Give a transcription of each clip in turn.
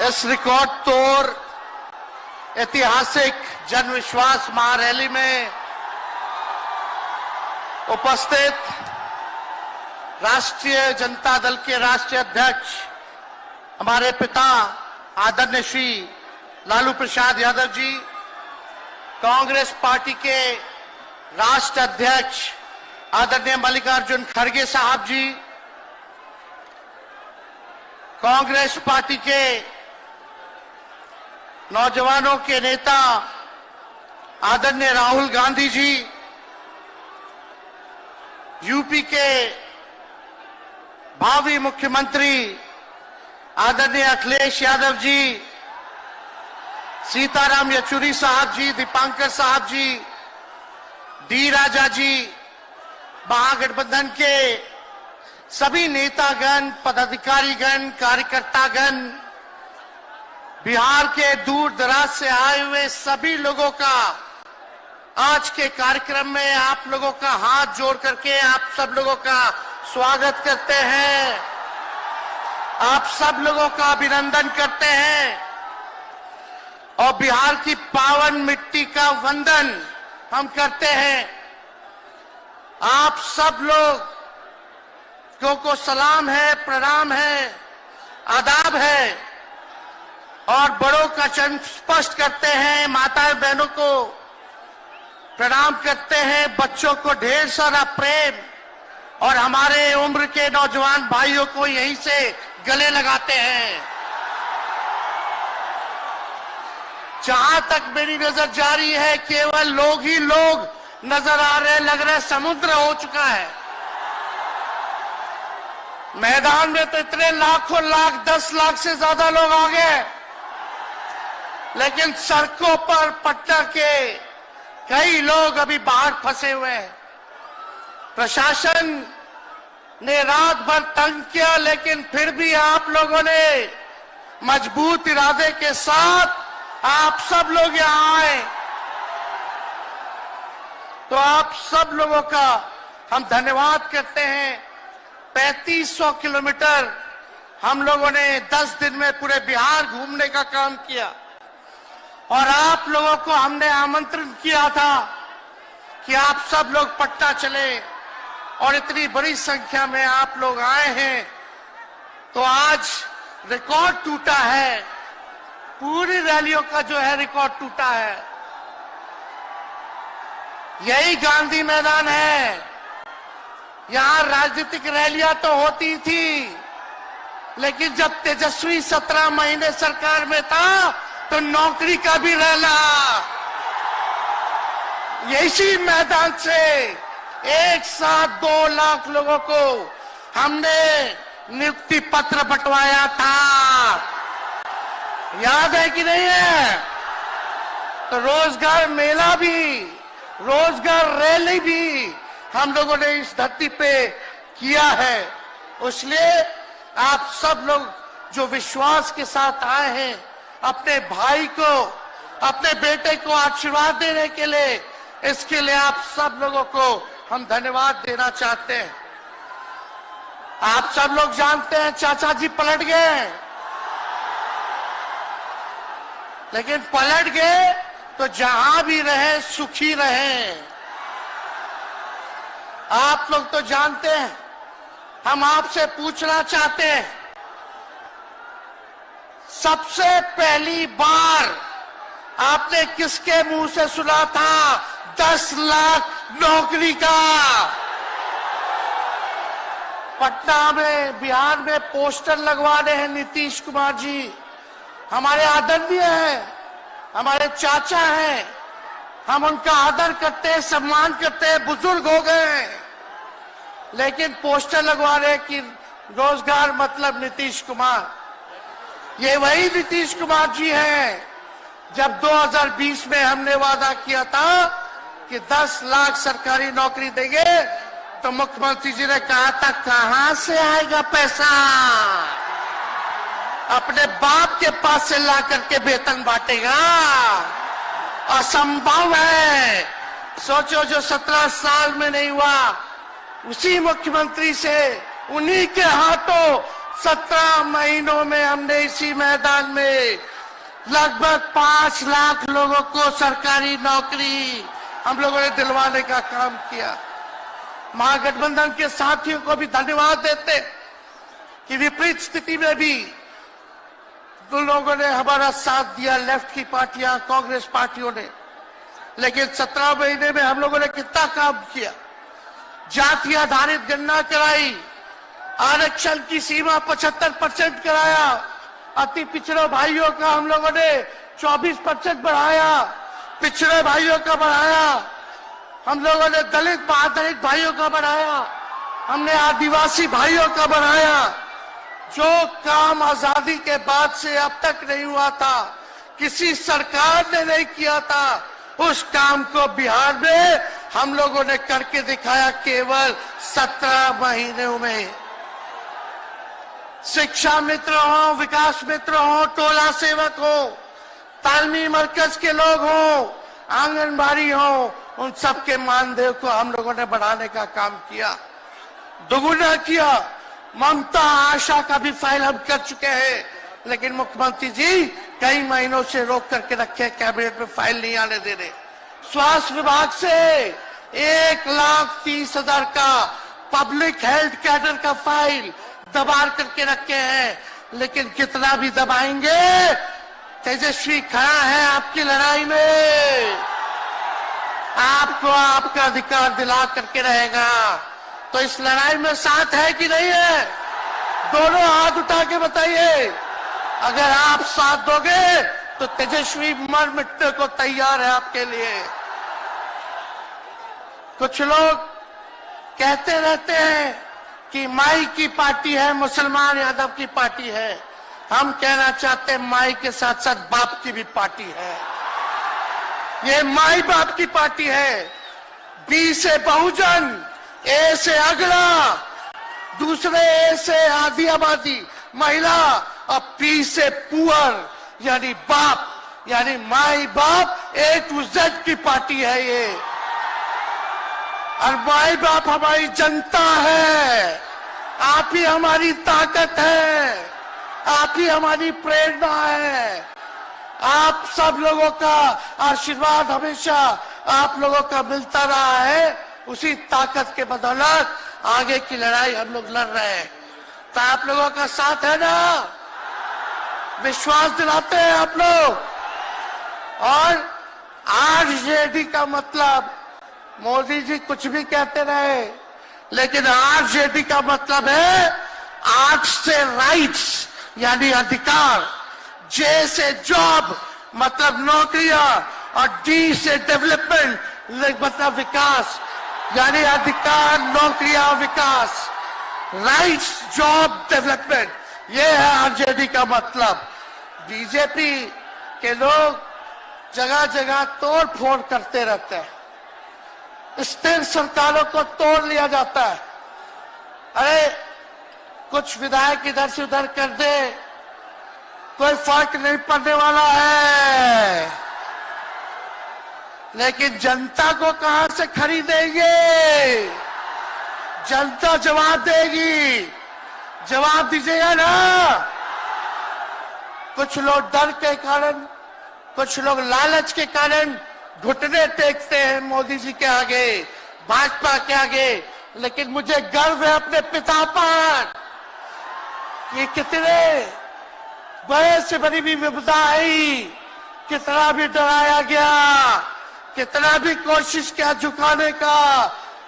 इस रिकॉर्ड तोड़ ऐतिहासिक जन विश्वास महारैली में उपस्थित राष्ट्रीय जनता दल के राष्ट्रीय अध्यक्ष हमारे पिता आदरणीय श्री लालू प्रसाद यादव जी, कांग्रेस पार्टी के राष्ट्र अध्यक्ष आदरणीय मल्लिकार्जुन खड़गे साहब जी, कांग्रेस पार्टी के नौजवानों के नेता आदरणीय राहुल गांधी जी, यूपी के भावी मुख्यमंत्री आदरणीय अखिलेश यादव जी, सीताराम येचुरी साहब जी, दीपांकर साहब जी, डी राजा जी, महागठबंधन के सभी नेतागण, पदाधिकारीगण, कार्यकर्तागण, बिहार के दूर दराज से आए हुए सभी लोगों का आज के कार्यक्रम में आप लोगों का हाथ जोड़ करके आप सब लोगों का स्वागत करते हैं, आप सब लोगों का अभिनंदन करते हैं और बिहार की पावन मिट्टी का वंदन हम करते हैं। आप सब लोगों को सलाम है, प्रणाम है, आदाब है और बड़ों का चरण स्पर्श करते हैं, माताएं बहनों को प्रणाम करते हैं, बच्चों को ढेर सारा प्रेम और हमारे उम्र के नौजवान भाइयों को यहीं से गले लगाते हैं। जहां तक मेरी नजर जा रही है केवल लोग ही लोग नजर आ रहे, लग रहे समुद्र हो चुका है। मैदान में तो इतने लाखों लाख, 10 लाख से ज्यादा लोग आ गए, लेकिन सड़कों पर पटना के कई लोग अभी बाहर फंसे हुए हैं। प्रशासन ने रात भर तंग किया, लेकिन फिर भी आप लोगों ने मजबूत इरादे के साथ आप सब लोग यहां आए, तो आप सब लोगों का हम धन्यवाद करते हैं। 3500 किलोमीटर हम लोगों ने 10 दिन में पूरे बिहार घूमने का काम किया और आप लोगों को हमने आमंत्रण किया था कि आप सब लोग पटना चले और इतनी बड़ी संख्या में आप लोग आए हैं, तो आज रिकॉर्ड टूटा है, पूरी रैलियों का जो है रिकॉर्ड टूटा है। यही गांधी मैदान है, यहां राजनीतिक रैलियां तो होती थी, लेकिन जब तेजस्वी 17 महीने सरकार में था तो नौकरी का भी रैला यही मैदान से एक साथ 2 लाख लोगों को हमने नियुक्ति पत्र बंटवाया था, याद है कि नहीं है? तो रोजगार मेला भी, रोजगार रैली भी हम लोगों ने इस धरती पे किया है। इसलिए आप सब लोग जो विश्वास के साथ आए हैं अपने भाई को, अपने बेटे को आशीर्वाद देने के लिए, इसके लिए आप सब लोगों को हम धन्यवाद देना चाहते हैं। आप सब लोग जानते हैं चाचा जी पलट गए, लेकिन पलट गए तो जहां भी रहे सुखी रहे। आप लोग तो जानते हैं, हम आपसे पूछना चाहते हैं, सबसे पहली बार आपने किसके मुंह से सुना था 10 लाख नौकरी का? पटना में, बिहार में पोस्टर लगवाने हैं नीतीश कुमार जी, हमारे आदरणीय हैं, हमारे चाचा हैं, हम उनका आदर करते हैं, सम्मान करते हैं, बुजुर्ग हो गए, लेकिन पोस्टर लगवा रहे कि रोजगार मतलब नीतीश कुमार। ये वही नीतीश कुमार जी हैं जब 2020 में हमने वादा किया था कि 10 लाख सरकारी नौकरी देंगे, तो मुख्यमंत्री जी ने कहा था कहां से आएगा पैसा, अपने बाप के पास से ला करके वेतन बांटेगा, असंभव है। सोचो, जो 17 साल में नहीं हुआ, उसी मुख्यमंत्री से, उन्हीं के हाथों 17 महीनों में हमने इसी मैदान में लगभग 5 लाख लोगों को सरकारी नौकरी हम लोगों ने दिलवाने का काम किया। महागठबंधन के साथियों को भी धन्यवाद देते कि विपरीत स्थिति में भी उन लोगों ने हमारा साथ दिया, लेफ्ट की पार्टियां, कांग्रेस पार्टियों ने। लेकिन 17 महीने में हम लोगों ने कितना काम किया। जाति आधारित गणना कराई, आरक्षण की सीमा 75% कराया, अति पिछड़े भाइयों का हम लोगों ने 24% बढ़ाया, पिछड़े भाइयों का बढ़ाया, हम लोगों ने दलित महादलित भाइयों का बढ़ाया, हमने आदिवासी भाइयों का बढ़ाया। जो काम आजादी के बाद से अब तक नहीं हुआ था, किसी सरकार ने नहीं किया था, उस काम को बिहार में हम लोगों ने करके दिखाया केवल 17 महीनों में। शिक्षा मित्र हो, विकास मित्र हो, टोला सेवक हो, तालमी मरकज के लोग हो, आंगनबाड़ी हो, उन सबके मानदेय को हम लोगों ने बढ़ाने का काम किया, दोगुना किया। ममता आशा का भी फाइल हम कर चुके हैं, लेकिन मुख्यमंत्री जी कई महीनों से रोक करके रखे, कैबिनेट में फाइल नहीं आने दे रहे। स्वास्थ्य विभाग से 1,30,000 का पब्लिक हेल्थ कैडर का फाइल दबा करके रखे हैं, लेकिन कितना भी दबाएंगे, तेजस्वी खड़ा है आपकी लड़ाई में, आपको आपका अधिकार दिला करके रहेगा। तो इस लड़ाई में साथ है कि नहीं है? दोनों हाथ उठा के बताइए। अगर आप साथ दोगे तो तेजस्वी मर मिटने को तैयार है आपके लिए। कुछ लोग कहते रहते हैं कि माई की पार्टी है, मुसलमान यादव की पार्टी है। हम कहना चाहते हैं माई के साथ साथ बाप की भी पार्टी है। ये माई बाप की पार्टी है। बी से बहुजन, ए से अगला, दूसरे ए से आधी आबादी महिला, और पी से पुअर यानी बाप, यानी माई बाप, ए टू जेड की पार्टी है ये। और माई बाप हमारी जनता है, आप ही हमारी ताकत है, आप ही हमारी प्रेरणा है। आप सब लोगों का आशीर्वाद हमेशा आप लोगों का मिलता रहा है, उसी ताकत के बदौलत आगे की लड़ाई हम लोग लड़ रहे हैं। तो आप लोगों का साथ है ना? विश्वास दिलाते हैं आप लोग। और आरजेडी का मतलब, मोदी जी कुछ भी कहते रहे, लेकिन आरजेडी का मतलब है आर से राइट्स यानी अधिकार, जे से जॉब मतलब नौकरियां, और डी से डेवलपमेंट मतलब विकास, यानी अधिकार, नौकरियां, विकास, राइट्स, जॉब, डेवलपमेंट, ये है आरजेडी का मतलब। बीजेपी के लोग जगह जगह तोड़ फोड़ करते रहते हैं, स्थिर सरकारों को तोड़ लिया जाता है। अरे कुछ विधायक इधर से उधर कर दे, कोई फर्क नहीं पड़ने वाला है, लेकिन जनता को कहां से खरीदेंगे? जनता जवाब देगी, जवाब दीजिएगा ना। कुछ लोग डर के कारण, कुछ लोग लालच के कारण घुटने टेकते हैं मोदी जी के आगे, भाजपा के आगे, लेकिन मुझे गर्व है अपने पिता पर। ये कितने बड़े से बड़ी भी विपदा आई, कितना भी डराया गया, कितना भी कोशिश किया झुकाने का,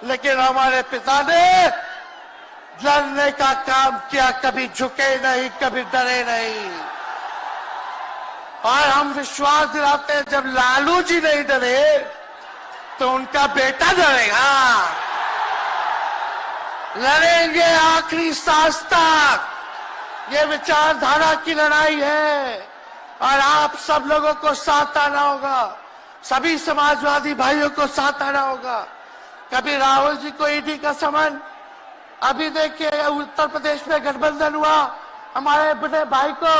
लेकिन हमारे पिता ने लड़ने का काम किया, कभी झुके नहीं, कभी डरे नहीं। और हम विश्वास दिलाते हैं, जब लालू जी नहीं डरे तो उनका बेटा डरेगा। लड़ेंगे आखिरी सांस तक, ये विचारधारा की लड़ाई है। और आप सब लोगों को साथ आना होगा, सभी समाजवादी भाइयों को साथ आना होगा। कभी राहुल जी को ईडी का समन, अभी देखिए उत्तर प्रदेश में गठबंधन हुआ, हमारे बड़े भाई को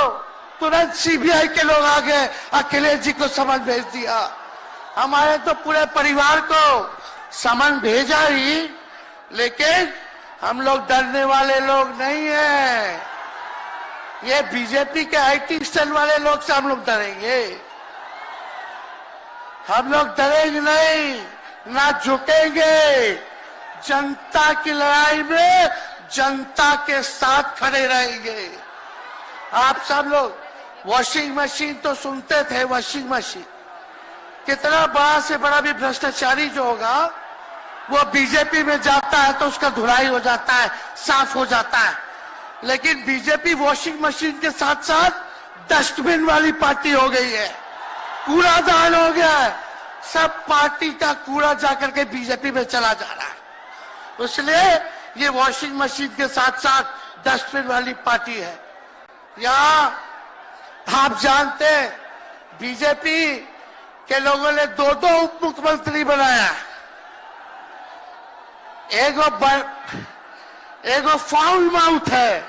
तुरंत सीबीआई के लोग आ गए, अखिलेश जी को समन भेज दिया। हमारे तो पूरे परिवार को समन भेजा ही, लेकिन हम लोग डरने वाले लोग नहीं हैं। ये बीजेपी के आईटी सेल वाले लोग से हम लोग डरेंगे? हम लोग डरेंगे नहीं, ना झुकेंगे। जनता की लड़ाई में जनता के साथ खड़े रहेंगे। आप सब लोग वॉशिंग मशीन तो सुनते थे, वॉशिंग मशीन कितना बड़ा से बड़ा भी भ्रष्टाचारी जो होगा वो बीजेपी में जाता है तो उसका धुलाई हो जाता है, साफ हो जाता है। लेकिन बीजेपी वॉशिंग मशीन के साथ साथ डस्टबिन वाली पार्टी हो गई है, कूड़ादान हो गया है। सब पार्टी का कूड़ा जाकर के बीजेपी में चला जा रहा है। इसलिए ये वॉशिंग मशीन के साथ साथ डस्टबिन वाली पार्टी है। यहां आप जानते हैं बीजेपी के लोगों ने दो उप मुख्यमंत्री बनाया। एगो फाउल माउथ है,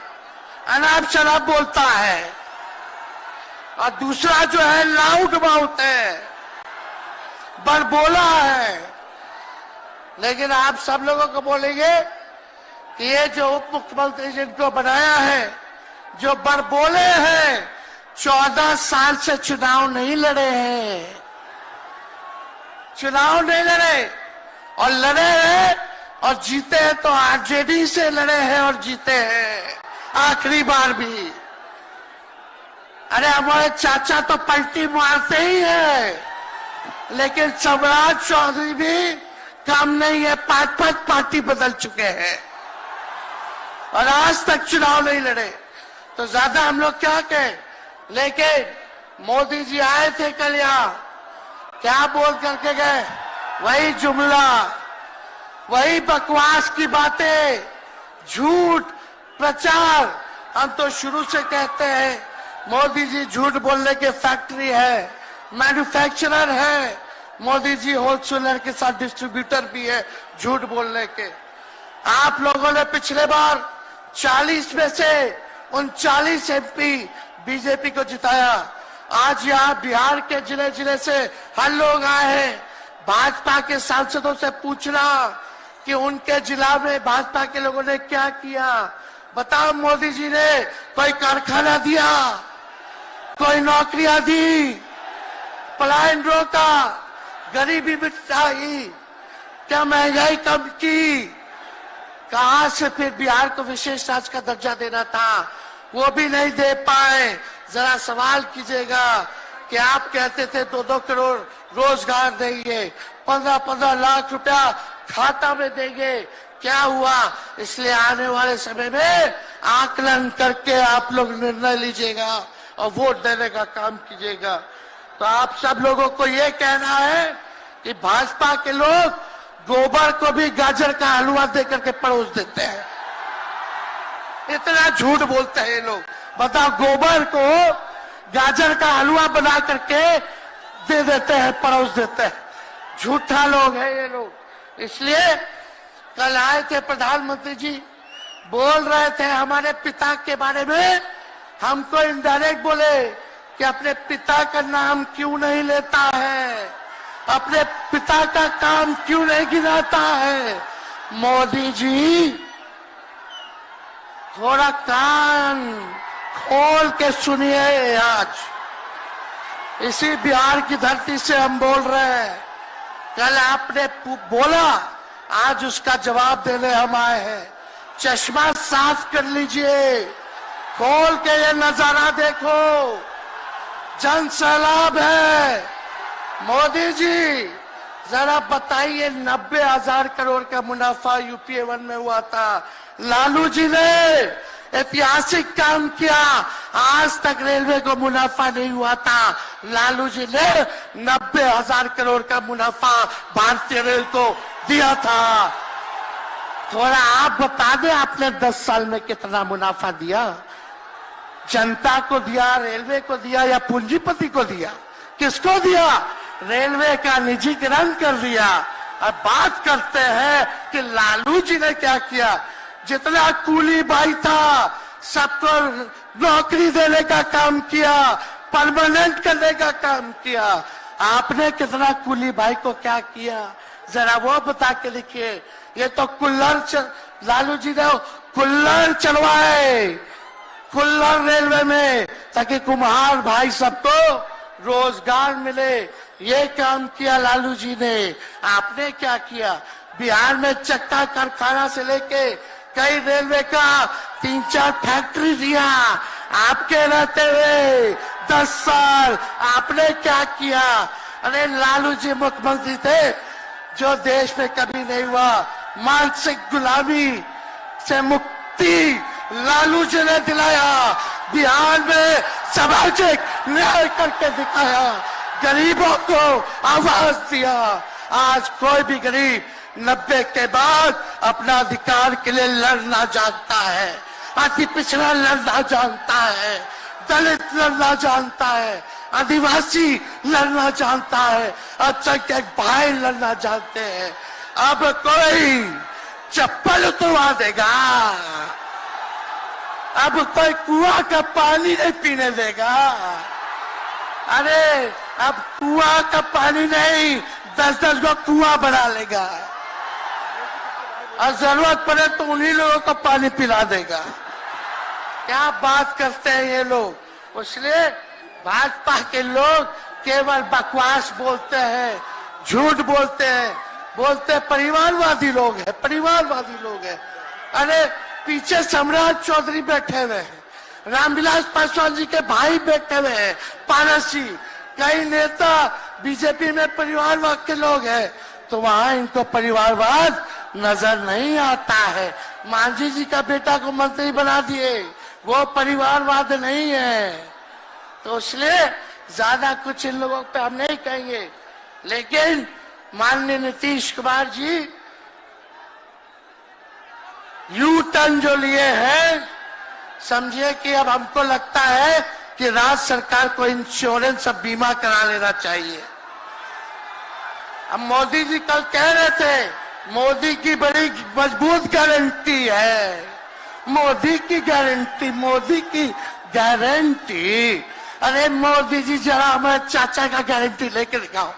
अनाप शराब बोलता है, और दूसरा जो है लाउड माउथ है, बड़बोला है। लेकिन आप सब लोगों को बोलेंगे कि ये जो उप मुख्यमंत्री जिनको बनाया है, जो बड़बोले हैं, 14 साल से चुनाव नहीं लड़े हैं, चुनाव नहीं लड़े, और लड़े हैं और जीते हैं तो आरजेडी से लड़े हैं और जीते हैं आखिरी बार भी। अरे हमारे चाचा तो पलटी मारते ही है, लेकिन सम्राट चौधरी भी काम नहीं है, 5 पार्टी बदल चुके हैं और आज तक चुनाव नहीं लड़े। तो ज्यादा हम लोग क्या कहें। लेकिन मोदी जी आए थे कल यहाँ, क्या बोल करके गए? वही जुमला, वही बकवास की बातें, झूठ प्रचार। हम तो शुरू से कहते हैं मोदी जी झूठ बोलने के फैक्ट्री है, मैन्युफैक्चरर है। मोदी जी होलसेलर के साथ डिस्ट्रीब्यूटर भी है झूठ बोलने के। आप लोगों ने पिछले बार 40 में से 39 एमपी बीजेपी को जिताया। आज यहाँ बिहार के जिले जिले से हर लोग आए हैं भाजपा के सांसदों से पूछना कि उनके जिला में भाजपा के लोगों ने क्या किया। बताओ, मोदी जी ने कोई कारखाना दिया, कोई नौकरियां दी, पलायन रोका, गरीबी मिटाई, क्या महंगाई कम की? कहां से फिर बिहार को विशेष राज्य का दर्जा देना था, वो भी नहीं दे पाए। जरा सवाल कीजिएगा कि आप कहते थे 2-2 करोड़ रोजगार देंगे, 15-15 लाख रुपया खाता में देंगे, क्या हुआ? इसलिए आने वाले समय में आकलन करके आप लोग निर्णय लीजिएगा और वोट देने का काम कीजिएगा। तो आप सब लोगों को ये कहना है कि भाजपा के लोग गोबर को भी गाजर का हलवा देकर के परोस देते हैं। इतना झूठ बोलते हैं ये लोग। बताओ, गोबर को गाजर का हलवा बना करके दे देते हैं, परोस देते हैं। झूठा लोग हैं ये लोग। इसलिए कल आए थे प्रधानमंत्री जी, बोल रहे थे हमारे पिता के बारे में। हमको इनडायरेक्ट बोले कि अपने पिता का नाम क्यों नहीं लेता है, अपने पिता का काम क्यों नहीं गिनाता है। मोदी जी, थोड़ा कान खोल के सुनिए। आज इसी बिहार की धरती से हम बोल रहे हैं। कल आपने बोला, आज उसका जवाब देने हम आए हैं। चश्मा साफ कर लीजिए, खोल के ये नजारा देखो, जन सैलाब है। मोदी जी, जरा बताइए, 90,000 करोड़ का मुनाफा यूपीए 1 में हुआ था। लालू जी ने ऐतिहासिक काम किया, आज तक रेलवे को मुनाफा नहीं हुआ था। लालू जी ने 90,000 करोड़ का मुनाफा भारतीय रेल को दिया था। थोड़ा आप बता दें, आपने 10 साल में कितना मुनाफा दिया? जनता को दिया, रेलवे को दिया, या पूंजीपति को दिया? किसको दिया? रेलवे का निजीकरण कर दिया। अब बात करते हैं कि लालू जी ने क्या किया। जितना कूली भाई था सबको नौकरी देने का काम किया, परमानेंट करने का काम किया। आपने कितना कूली भाई को क्या किया, जरा वो बता के देखिए। ये तो लालू जी ने कुल्लड़ चलवाए, खुल्लर रेलवे में, ताकि कुम्हार भाई सबको रोजगार मिले। ये काम किया लालू जी ने। आपने क्या किया? बिहार में चक्का कारखाना से लेके कई रेलवे का 3-4 फैक्ट्री दिया। आपके रहते हुए 10 साल आपने क्या किया? अरे लालू जी मुख्यमंत्री थे जो देश में कभी नहीं हुआ। मानसिक गुलामी से मुक्ति लालू जी ने दिलाया। बिहार में सामाजिक न्याय करके दिखाया। गरीबों को आवाज दिया। आज कोई भी गरीब 90 के बाद अपना अधिकार के लिए लड़ना जानता है। अति पिछड़ा लड़ना जानता है, दलित लड़ना जानता है, आदिवासी लड़ना जानता है, अल्पसंख्यक भाई लड़ना जानते हैं। अब कोई चप्पल उतरवा देगा, अब कोई कुआं का पानी नहीं पीने देगा। अरे अब कुआं का पानी नहीं, 10-10 को कुआं बना लेगा और जरूरत पड़े तो उन्हीं लोगों को पानी पिला देगा। क्या बात करते हैं ये लोग। इसलिए भाजपा के लोग केवल बकवास बोलते हैं, झूठ बोलते हैं, बोलते परिवारवादी लोग हैं, परिवारवादी लोग हैं। अरे पीछे सम्राट चौधरी बैठे हुए हैं, रामविलास पासवान जी के भाई बैठे हुए हैं, पारस जी, कई नेता बीजेपी में परिवारवाद के लोग हैं, तो वहां इनको परिवारवाद नजर नहीं आता है। मांझी जी का बेटा को मंत्री बना दिए, वो परिवारवाद नहीं है। तो इसलिए ज्यादा कुछ इन लोगों पे हम नहीं कहेंगे। लेकिन माननीय नीतीश कुमार जी यू टर्न जो लिए हैं, समझिए कि अब हमको लगता है कि राज्य सरकार को इंश्योरेंस और बीमा करा लेना चाहिए। अब मोदी जी कल कह रहे थे मोदी की बड़ी मजबूत गारंटी है, मोदी की गारंटी, मोदी की गारंटी। अरे मोदी जी जरा हमारे चाचा का गारंटी लेके दिखाओ।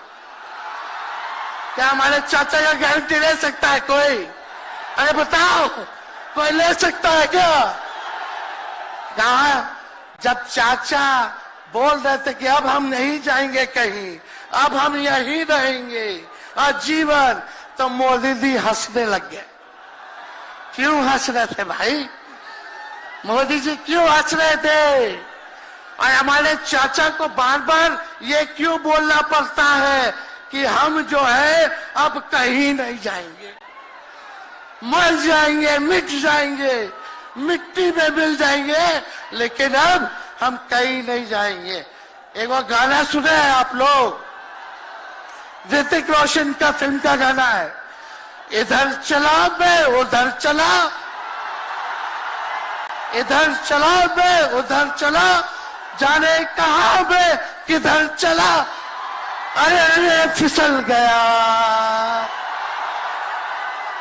क्या हमारे चाचा का गारंटी ले सकता है कोई? अरे बताओ, कोई ले सकता है क्या? कहा जब चाचा बोल रहे थे कि अब हम नहीं जाएंगे कहीं, अब हम यहीं रहेंगे आजीवन, तो मोदी जी हंसने लग गए। क्यों हंस रहे थे भाई? मोदी जी क्यों हंस रहे थे? और हमारे चाचा को बार बार ये क्यों बोलना पड़ता है कि हम जो है अब कहीं नहीं जाएंगे, मर जाएंगे, मिट जाएंगे, मिट्टी में मिल जाएंगे, लेकिन अब हम कहीं नहीं जाएंगे। एक वो गाना सुने हैं आप लोग, ऋतिक रोशन का फिल्म का गाना है, इधर चला मैं उधर चला, इधर चला मैं उधर चला, जाने कहां मैं किधर चला, अरे अरे फिसल गया।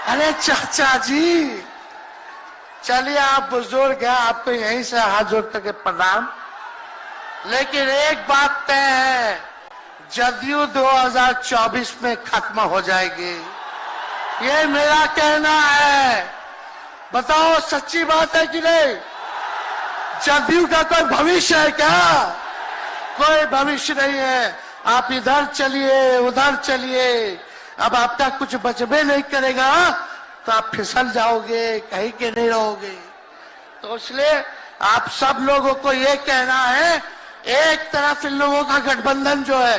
अरे चाचा जी, चलिए आप बुजुर्ग हैं, आपको यहीं से हाथ जोड़ करके प्रणाम। लेकिन एक बात तय है, जदयू 2024 में खत्म हो जाएगी, ये मेरा कहना है। बताओ सच्ची बात है कि नहीं? जदयू का कोई भविष्य है क्या? कोई भविष्य नहीं है। आप इधर चलिए उधर चलिए, अब आपका कुछ बचबे नहीं करेगा तो आप फिसल जाओगे, कहीं के नहीं रहोगे। तो इसलिए आप सब लोगों को ये कहना है, एक तरफ इन लोगों का गठबंधन जो है,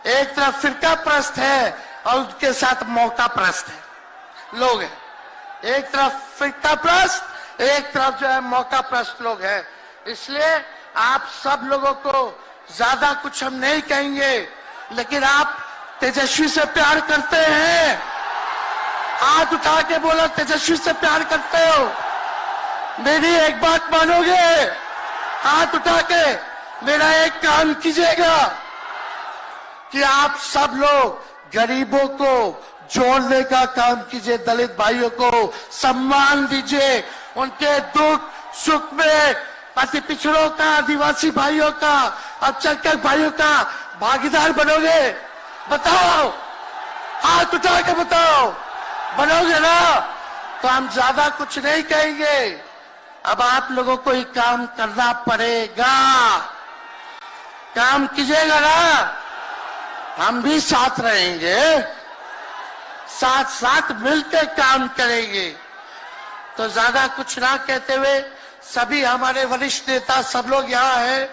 एक तरफ फिरका प्रस्त है और उसके साथ मौका प्रस्त है लोग हैं। एक तरफ फिरका प्रस्त, एक तरफ जो है मौका प्रस्त लोग हैं। इसलिए आप सब लोगों को ज्यादा कुछ हम नहीं कहेंगे, लेकिन आप तेजस्वी से प्यार करते हैं? हाथ उठा के बोलो, तेजस्वी से प्यार करते हो? मेरी एक बात मानोगे? हाथ उठा के मेरा एक काम कीजिएगा कि आप सब लोग गरीबों को जोड़ने का काम कीजिए, दलित भाइयों को सम्मान दीजिए, उनके दुख सुख में अति पिछड़ों का, आदिवासी भाइयों का, अल्पसंख्यक भाइयों का भागीदार बनोगे? बताओ, हाथ उठा के बताओ, बनोगे ना? तो हम ज्यादा कुछ नहीं कहेंगे, अब आप लोगों को ही काम करना पड़ेगा। काम कीजिएगा ना, हम भी साथ रहेंगे, साथ साथ मिलकर काम करेंगे। तो ज्यादा कुछ ना कहते हुए सभी हमारे वरिष्ठ नेता सब लोग यहाँ हैं।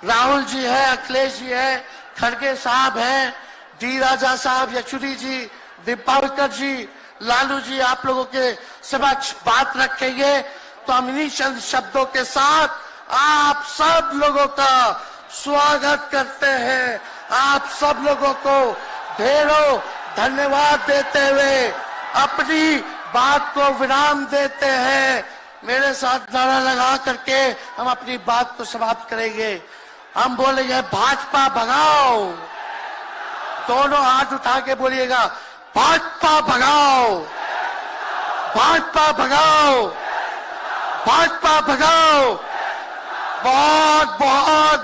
राहुल जी है, अखिलेश जी है, खड़गे साहब हैं, डी राजा साहब, येचुरी जी, दीपावकर जी, लालू जी आप लोगों के समक्ष बात रखेंगे। तो हम इन्हीं चंद शब्दों के साथ आप सब लोगों का स्वागत करते हैं। आप सब लोगों को ढेरों धन्यवाद देते हुए अपनी बात को विराम देते हैं। मेरे साथ नारा लगा करके हम अपनी बात को समाप्त करेंगे। हम बोलेंगे भाजपा भगाओ, दोनों हाथ उठा के बोलिएगा भाजपा भगाओ, भाजपा भगाओ, भाजपा भगाओ। बहुत बहुत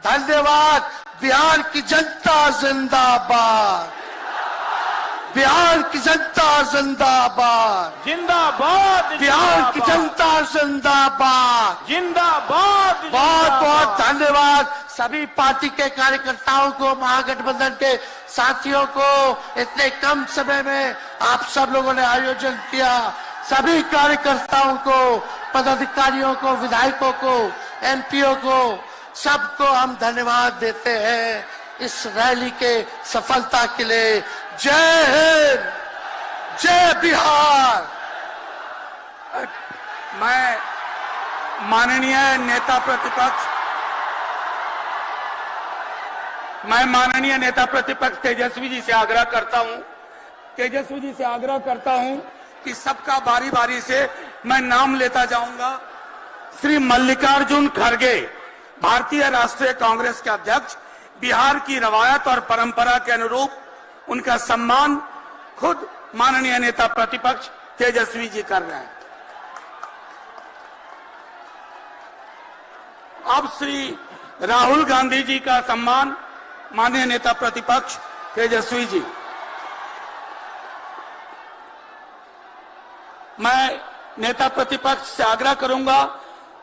धन्यवाद। बिहार की जनता जिंदाबाद, बिहार की जनता जिंदाबाद, जिंदाबाद, बिहार की जनता जिंदाबाद, जिंदाबाद। बहुत बहुत धन्यवाद सभी पार्टी के कार्यकर्ताओं को, महागठबंधन के साथियों को। इतने कम समय में आप सब लोगों ने आयोजन किया। सभी कार्यकर्ताओं को, पदाधिकारियों को, विधायकों को, एमपीओ को, सबको हम धन्यवाद देते हैं इस रैली के सफलता के लिए। जय हिंद, जय बिहार। मैं माननीय नेता प्रतिपक्ष तेजस्वी जी से आग्रह करता हूं कि सबका बारी बारी से मैं नाम लेता जाऊंगा। श्री मल्लिकार्जुन खड़गे, भारतीय राष्ट्रीय कांग्रेस के अध्यक्ष, बिहार की रवायत और परंपरा के अनुरूप उनका सम्मान खुद माननीय नेता प्रतिपक्ष तेजस्वी जी कर रहे हैं। अब श्री राहुल गांधी जी का सम्मान माननीय नेता प्रतिपक्ष तेजस्वी जी। मैं नेता प्रतिपक्ष से आग्रह करूंगा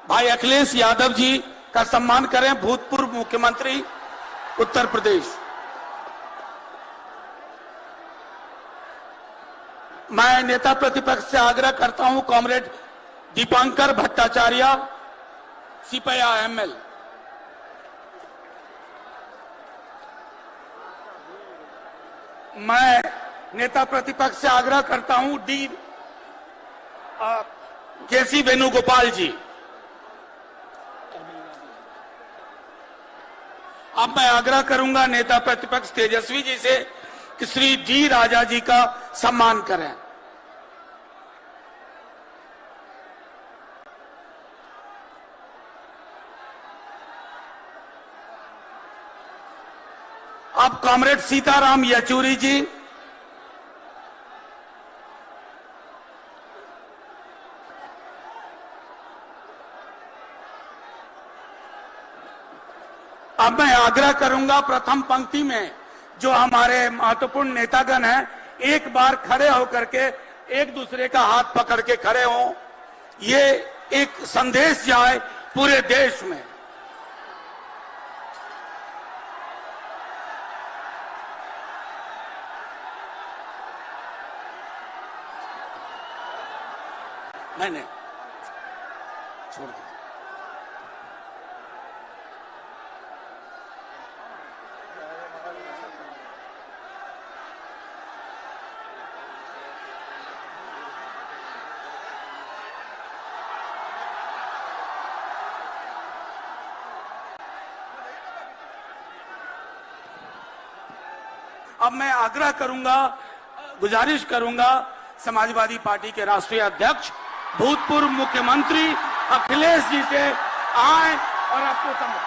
भाई अखिलेश यादव जी का सम्मान करें, भूतपूर्व मुख्यमंत्री उत्तर प्रदेश। मैं नेता प्रतिपक्ष से आग्रह करता हूं कॉमरेड दीपांकर भट्टाचार्य, सिपया एमएल। मैं नेता प्रतिपक्ष से आग्रह करता हूं डी केसी वेणुगोपाल जी। अब मैं आग्रह करूंगा नेता प्रतिपक्ष तेजस्वी जी से कि श्री डी राजा जी का सम्मान करें। अब कॉमरेड सीताराम येचुरी जी, अब मैं आग्रह करूंगा प्रथम पंक्ति में जो हमारे महत्वपूर्ण नेतागण हैं, एक बार खड़े होकर के एक दूसरे का हाथ पकड़ के खड़े हों। ये एक संदेश जाए पूरे देश में। नहीं छोड़ दो। अब मैं आग्रह करूंगा, गुजारिश करूंगा समाजवादी पार्टी के राष्ट्रीय अध्यक्ष, भूतपूर्व मुख्यमंत्री अखिलेश जी से आए और आपको समझ।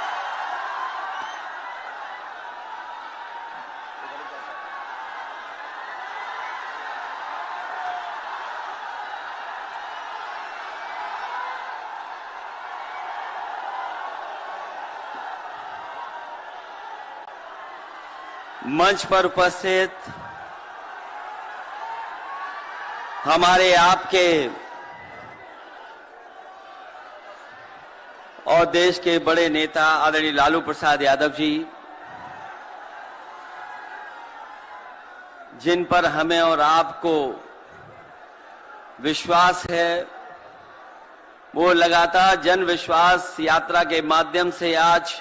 मंच पर उपस्थित हमारे आपके और देश के बड़े नेता आदरणीय लालू प्रसाद यादव जी, जिन पर हमें और आपको विश्वास है, वो लगातार जन विश्वास यात्रा के माध्यम से आज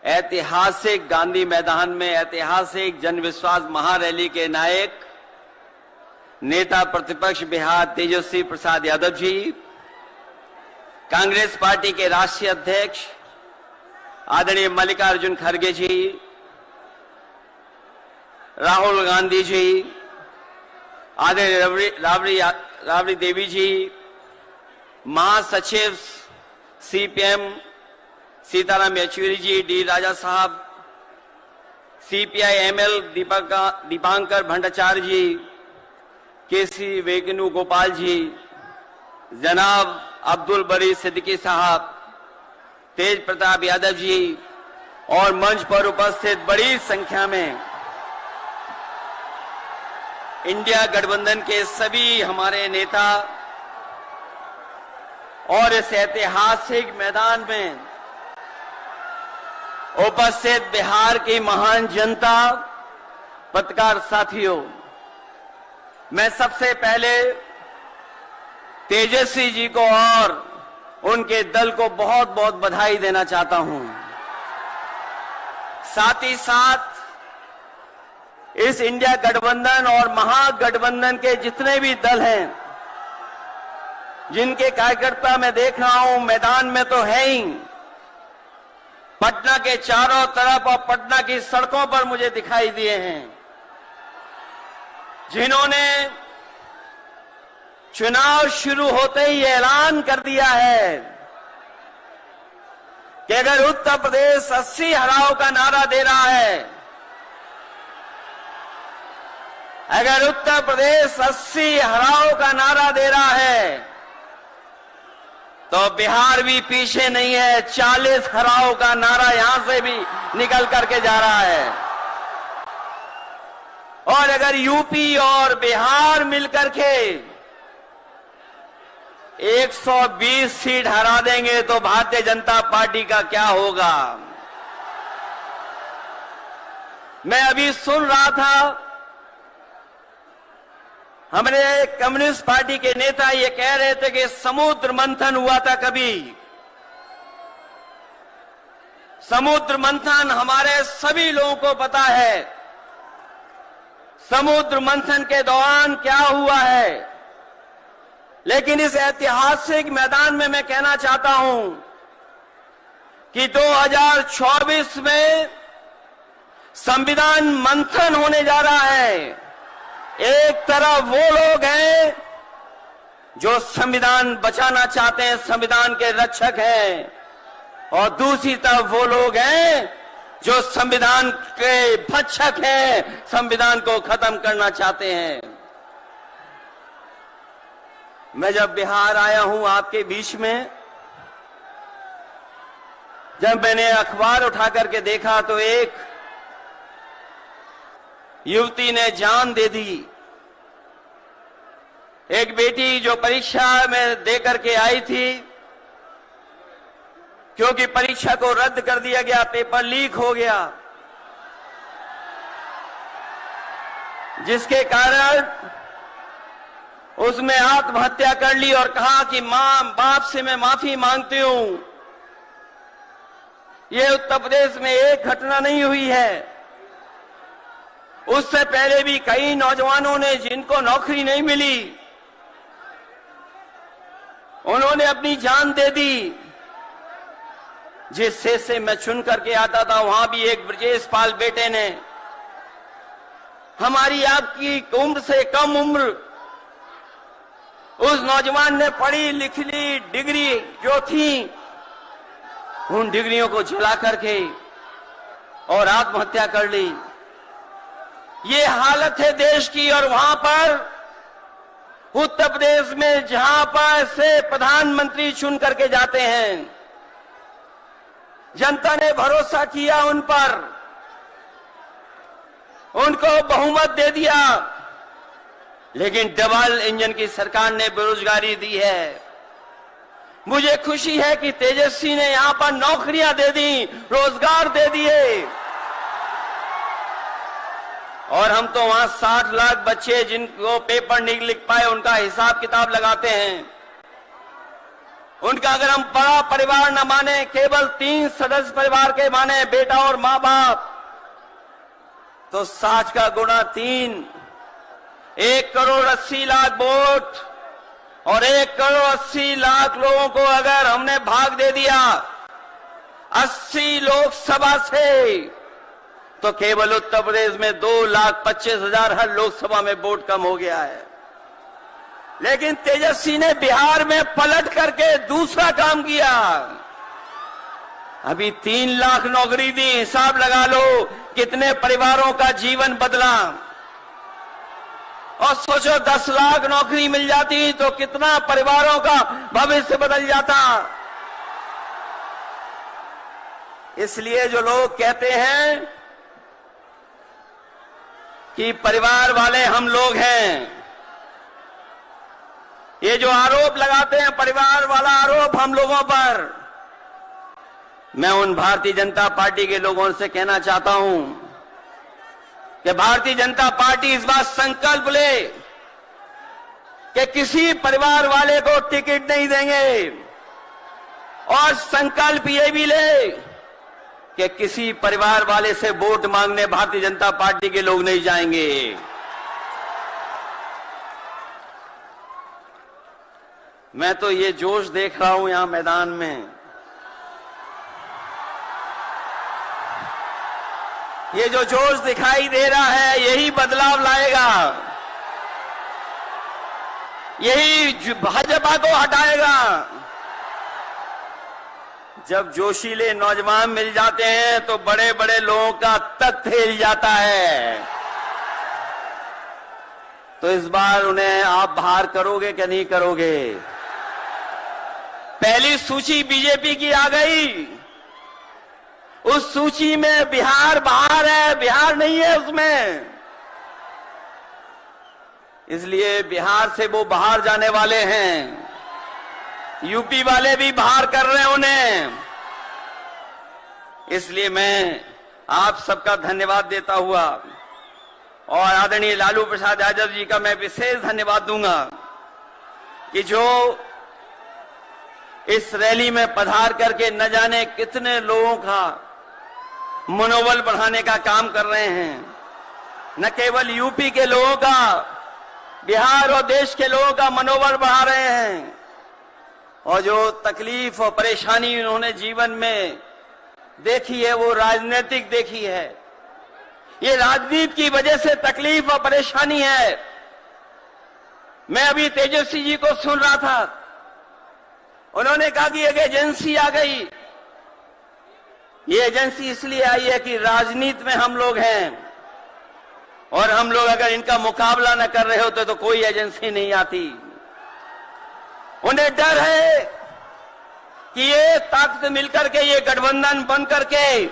ऐतिहासिक गांधी मैदान में ऐतिहासिक जन विश्वास महारैली के नायक नेता प्रतिपक्ष बिहार तेजस्वी प्रसाद यादव जी, कांग्रेस पार्टी के राष्ट्रीय अध्यक्ष आदरणीय मल्लिकार्जुन खड़गे जी, राहुल गांधी जी, आदरणीय राबड़ी देवी जी, महासचिव सीपीएम सीताराम येचुरी जी, डी राजा साहब, सीपीआई एमएल दीपांकर भट्टाचार्य जी, केसी वेणुगोपाल जी, जनाब अब्दुल बरी सिद्दीकी साहब, तेज प्रताप यादव जी और मंच पर उपस्थित बड़ी संख्या में इंडिया गठबंधन के सभी हमारे नेता और इस ऐतिहासिक मैदान में उपस्थित बिहार की महान जनता, पत्रकार साथियों, मैं सबसे पहले तेजस्वी जी को और उनके दल को बहुत बहुत बधाई देना चाहता हूं। साथ ही साथ इस इंडिया गठबंधन और महागठबंधन के जितने भी दल हैं, जिनके कार्यकर्ता मैं देख रहा हूं मैदान में तो है ही, पटना के चारों तरफ और पटना की सड़कों पर मुझे दिखाई दिए हैं, जिन्होंने चुनाव शुरू होते ही ऐलान कर दिया है कि अगर उत्तर प्रदेश 80 हराओ का नारा दे रहा है, अगर उत्तर प्रदेश 80 हराओ का नारा दे रहा है, तो बिहार भी पीछे नहीं है। 40 हराओ का नारा यहां से भी निकल करके जा रहा है। और अगर यूपी और बिहार मिलकर के 120 सीट हरा देंगे तो भारतीय जनता पार्टी का क्या होगा। मैं अभी सुन रहा था, हमारे कम्युनिस्ट पार्टी के नेता ये कह रहे थे कि समुद्र मंथन हुआ था कभी। समुद्र मंथन हमारे सभी लोगों को पता है, समुद्र मंथन के दौरान क्या हुआ है। लेकिन इस ऐतिहासिक मैदान में मैं कहना चाहता हूं कि 2024 में संविधान मंथन होने जा रहा है। एक तरफ वो लोग हैं जो संविधान बचाना चाहते हैं, संविधान के रक्षक हैं, और दूसरी तरफ वो लोग हैं जो संविधान के भक्षक हैं, संविधान को खत्म करना चाहते हैं। मैं जब बिहार आया हूं आपके बीच में, जब मैंने अखबार उठा करके देखा तो एक युवती ने जान दे दी। एक बेटी जो परीक्षा में दे करके आई थी, क्योंकि परीक्षा को रद्द कर दिया गया, पेपर लीक हो गया, जिसके कारण उसने आत्महत्या कर ली और कहा कि मां बाप से मैं माफी मांगती हूं। यह उत्तर प्रदेश में एक घटना नहीं हुई है, उससे पहले भी कई नौजवानों ने, जिनको नौकरी नहीं मिली, उन्होंने अपनी जान दे दी। जिस से मैं चुन करके आता था, वहां भी एक ब्रजेश पाल बेटे ने, हमारी आपकी उम्र से कम उम्र, उस नौजवान ने पढ़ी लिखी डिग्री जो थी, उन डिग्रियों को जला करके और आत्महत्या कर ली। ये हालत है देश की। और वहां पर उत्तर प्रदेश में जहां पर से प्रधानमंत्री चुन करके जाते हैं, जनता ने भरोसा किया उन पर, उनको बहुमत दे दिया, लेकिन डबल इंजन की सरकार ने बेरोजगारी दी है। मुझे खुशी है कि तेजस्वी ने यहां पर नौकरियां दे दी, रोजगार दे दिए। और हम तो वहां 60 लाख बच्चे जिनको पेपर नहीं लिख पाए उनका हिसाब किताब लगाते हैं। उनका अगर हम बड़ा परिवार न माने, केवल 3 सदस्य परिवार के माने, बेटा और मां बाप, तो 60 का गुणा 3, 1,80,00,000 वोट और 1,80,00,000 लोगों को अगर हमने भाग दे दिया 80 लोकसभा से, तो केवल उत्तर प्रदेश में 2,25,000 हर लोकसभा में वोट कम हो गया है। लेकिन तेजस्वी ने बिहार में पलट करके दूसरा काम किया। अभी 3 लाख नौकरी दी, हिसाब लगा लो कितने परिवारों का जीवन बदला। और सोचो 10 लाख नौकरी मिल जाती तो कितना परिवारों का भविष्य बदल जाता। इसलिए जो लोग कहते हैं कि परिवार वाले हम लोग हैं, ये जो आरोप लगाते हैं परिवार वाला आरोप हम लोगों पर, मैं उन भारतीय जनता पार्टी के लोगों से कहना चाहता हूं कि भारतीय जनता पार्टी इस बात संकल्प ले कि किसी परिवार वाले को टिकट नहीं देंगे, और संकल्प ये भी ले कि किसी परिवार वाले से वोट मांगने भारतीय जनता पार्टी के लोग नहीं जाएंगे। मैं तो ये जोश देख रहा हूं यहां मैदान में, ये जो जोश दिखाई दे रहा है यही बदलाव लाएगा, यही भाजपा को हटाएगा। जब जोशीले नौजवान मिल जाते हैं तो बड़े बड़े लोगों का तख्त हिल जाता है। तो इस बार उन्हें आप बाहर करोगे कि नहीं करोगे? पहली सूची बीजेपी की आ गई, उस सूची में बिहार बाहर है, बिहार नहीं है उसमें। इसलिए बिहार से वो बाहर जाने वाले हैं, यूपी वाले भी बाहर कर रहे हैं उन्हें। इसलिए मैं आप सबका धन्यवाद देता हुआ और आदरणीय लालू प्रसाद यादव जी का मैं विशेष धन्यवाद दूंगा कि जो इस रैली में पधार करके न जाने कितने लोगों का मनोबल बढ़ाने का काम कर रहे हैं। न केवल यूपी के लोगों का, बिहार और देश के लोगों का मनोबल बढ़ा रहे हैं। और जो तकलीफ और परेशानी उन्होंने जीवन में देखी है वो राजनीतिक देखी है। ये राजनीति की वजह से तकलीफ और परेशानी है। मैं अभी तेजस्वी जी को सुन रहा था, उन्होंने कहा कि एक एजेंसी आ गई। ये एजेंसी इसलिए आई है कि राजनीति में हम लोग हैं और हम लोग अगर इनका मुकाबला न कर रहे होते तो कोई एजेंसी नहीं आती। उन्हें डर है कि ये ताकत मिलकर के, ये गठबंधन बन करके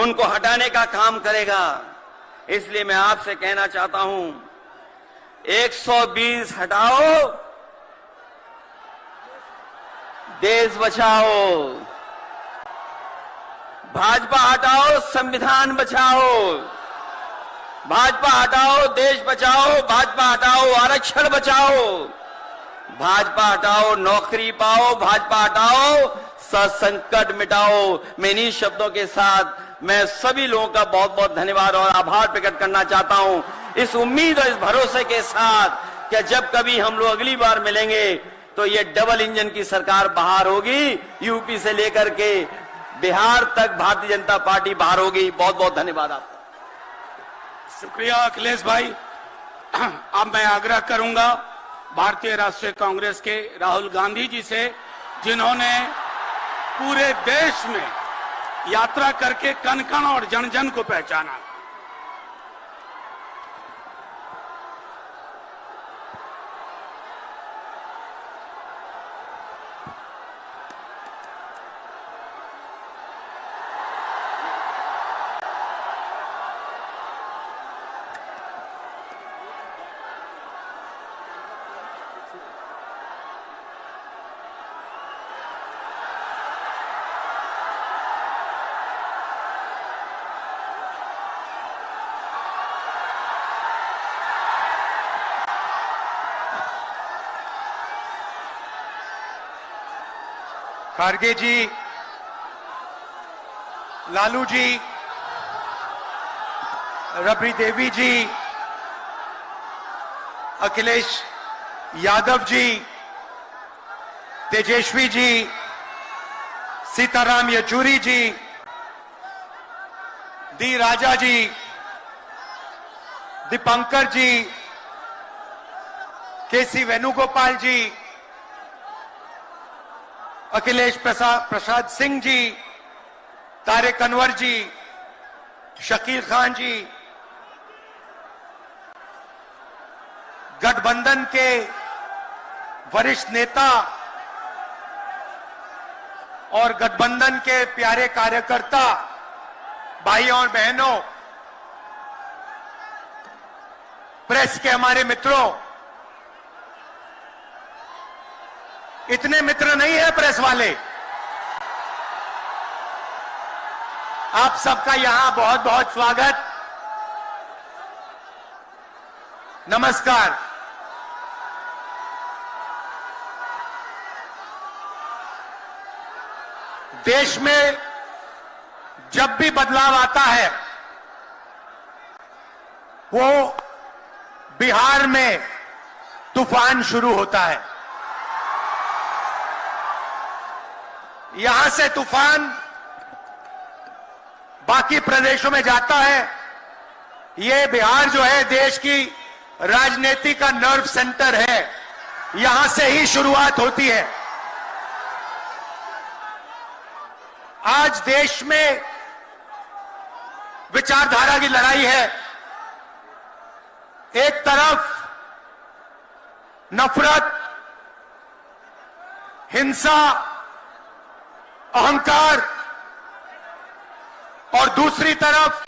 उनको हटाने का काम करेगा। इसलिए मैं आपसे कहना चाहता हूं 120 हटाओ, देश बचाओ। भाजपा हटाओ, संविधान बचाओ। भाजपा हटाओ, देश बचाओ। भाजपा हटाओ, आरक्षण बचाओ। भाजपा हटाओ, नौकरी पाओ। भाजपा हटाओ, संकट मिटाओ। मैं इन्हीं शब्दों के साथ मैं सभी लोगों का बहुत बहुत धन्यवाद और आभार प्रकट करना चाहता हूं, इस उम्मीद और इस भरोसे के साथ कि जब कभी हम लोग अगली बार मिलेंगे तो ये डबल इंजन की सरकार बाहर होगी, यूपी से लेकर के बिहार तक भारतीय जनता पार्टी बाहर होगी। बहुत बहुत धन्यवाद आपका। शुक्रिया अखिलेश भाई। अब मैं आग्रह करूंगा भारतीय राष्ट्रीय कांग्रेस के राहुल गांधी जी से, जिन्होंने पूरे देश में यात्रा करके कण कण और जन जन को पहचाना। खारगे जी, लालू जी, रबड़ी देवी जी, अखिलेश यादव जी, तेजस्वी जी, सीताराम येचुरी जी, डी राजा जी, दीपंकर जी, केसी वेणुगोपाल जी, अखिलेश प्रसाद सिंह जी, तारिक अनवर जी, शकील खान जी, गठबंधन के वरिष्ठ नेता और गठबंधन के प्यारे कार्यकर्ता भाइयों और बहनों, प्रेस के हमारे मित्रों, इतने मित्र नहीं है प्रेस वाले। आप सबका यहां बहुत बहुत स्वागत, नमस्कार। देश में जब भी बदलाव आता है वो बिहार में तूफान शुरू होता है। यहां से तूफान बाकी प्रदेशों में जाता है। ये बिहार जो है देश की राजनीति का नर्व सेंटर है, यहां से ही शुरुआत होती है। आज देश में विचारधारा की लड़ाई है। एक तरफ नफरत, हिंसा, अहंकार और दूसरी तरफ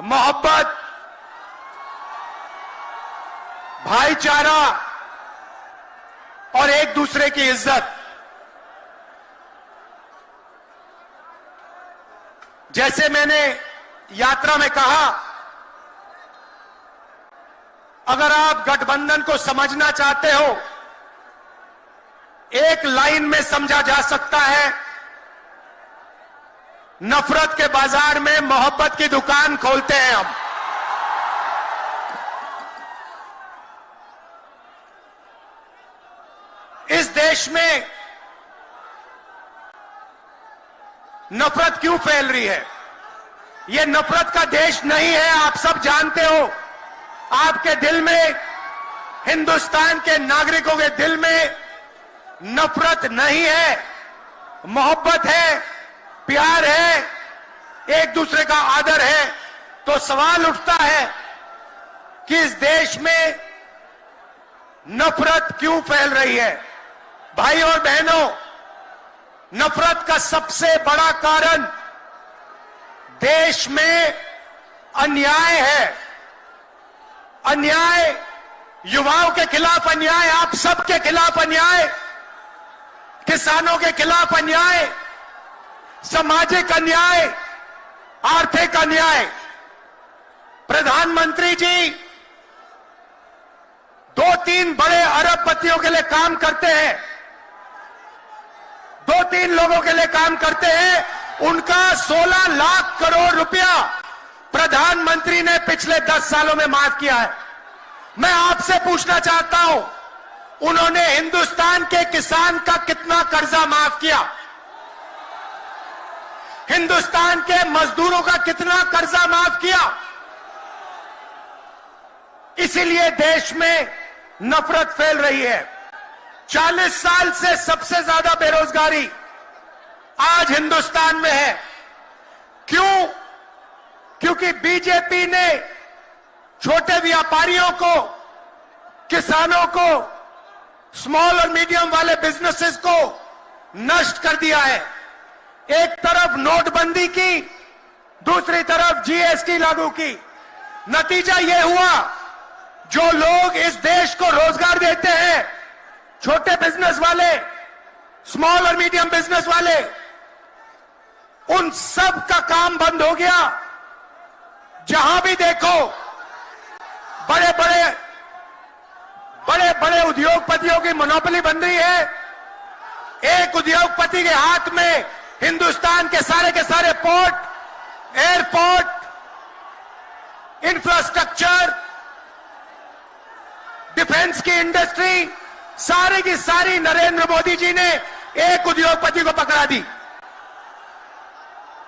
मोहब्बत, भाईचारा और एक दूसरे की इज्जत। जैसे मैंने यात्रा में कहा, अगर आप गठबंधन को समझना चाहते हो, एक लाइन में समझा जा सकता है, नफरत के बाजार में मोहब्बत की दुकान खोलते हैं हम। इस देश में नफरत क्यों फैल रही है? यह नफरत का देश नहीं है, आप सब जानते हो। आपके दिल में, हिंदुस्तान के नागरिकों के दिल में नफरत नहीं है, मोहब्बत है, प्यार है, एक दूसरे का आदर है। तो सवाल उठता है कि इस देश में नफरत क्यों फैल रही है? भाई और बहनों, नफरत का सबसे बड़ा कारण देश में अन्याय है। अन्याय, युवाओं के खिलाफ अन्याय, आप सबके खिलाफ अन्याय, किसानों के खिलाफ अन्याय, सामाजिक अन्याय, आर्थिक अन्याय। प्रधानमंत्री जी 2-3 बड़े अरबपतियों के लिए काम करते हैं, 2-3 लोगों के लिए काम करते हैं। उनका 16 लाख करोड़ रुपया प्रधानमंत्री ने पिछले 10 सालों में माफ किया है। मैं आपसे पूछना चाहता हूं, उन्होंने हिंदुस्तान के किसान का कितना कर्जा माफ किया? हिंदुस्तान के मजदूरों का कितना कर्जा माफ किया? इसीलिए देश में नफरत फैल रही है। 40 साल से सबसे ज्यादा बेरोजगारी आज हिंदुस्तान में है। क्यों? क्योंकि बीजेपी ने छोटे व्यापारियों को, किसानों को, स्मॉल और मीडियम वाले बिजनेसेस को नष्ट कर दिया है। एक तरफ नोटबंदी की, दूसरी तरफ जीएसटी लागू की। नतीजा यह हुआ, जो लोग इस देश को रोजगार देते हैं, छोटे बिजनेस वाले, स्मॉल और मीडियम बिजनेस वाले, उन सब का काम बंद हो गया। जहां भी देखो बड़े बड़े उद्योगपतियों की मोनोपोली बन रही है। एक उद्योगपति के हाथ में हिंदुस्तान के सारे पोर्ट, एयरपोर्ट, इंफ्रास्ट्रक्चर, डिफेंस की इंडस्ट्री, सारी की सारी नरेंद्र मोदी जी ने एक उद्योगपति को पकड़ा दी।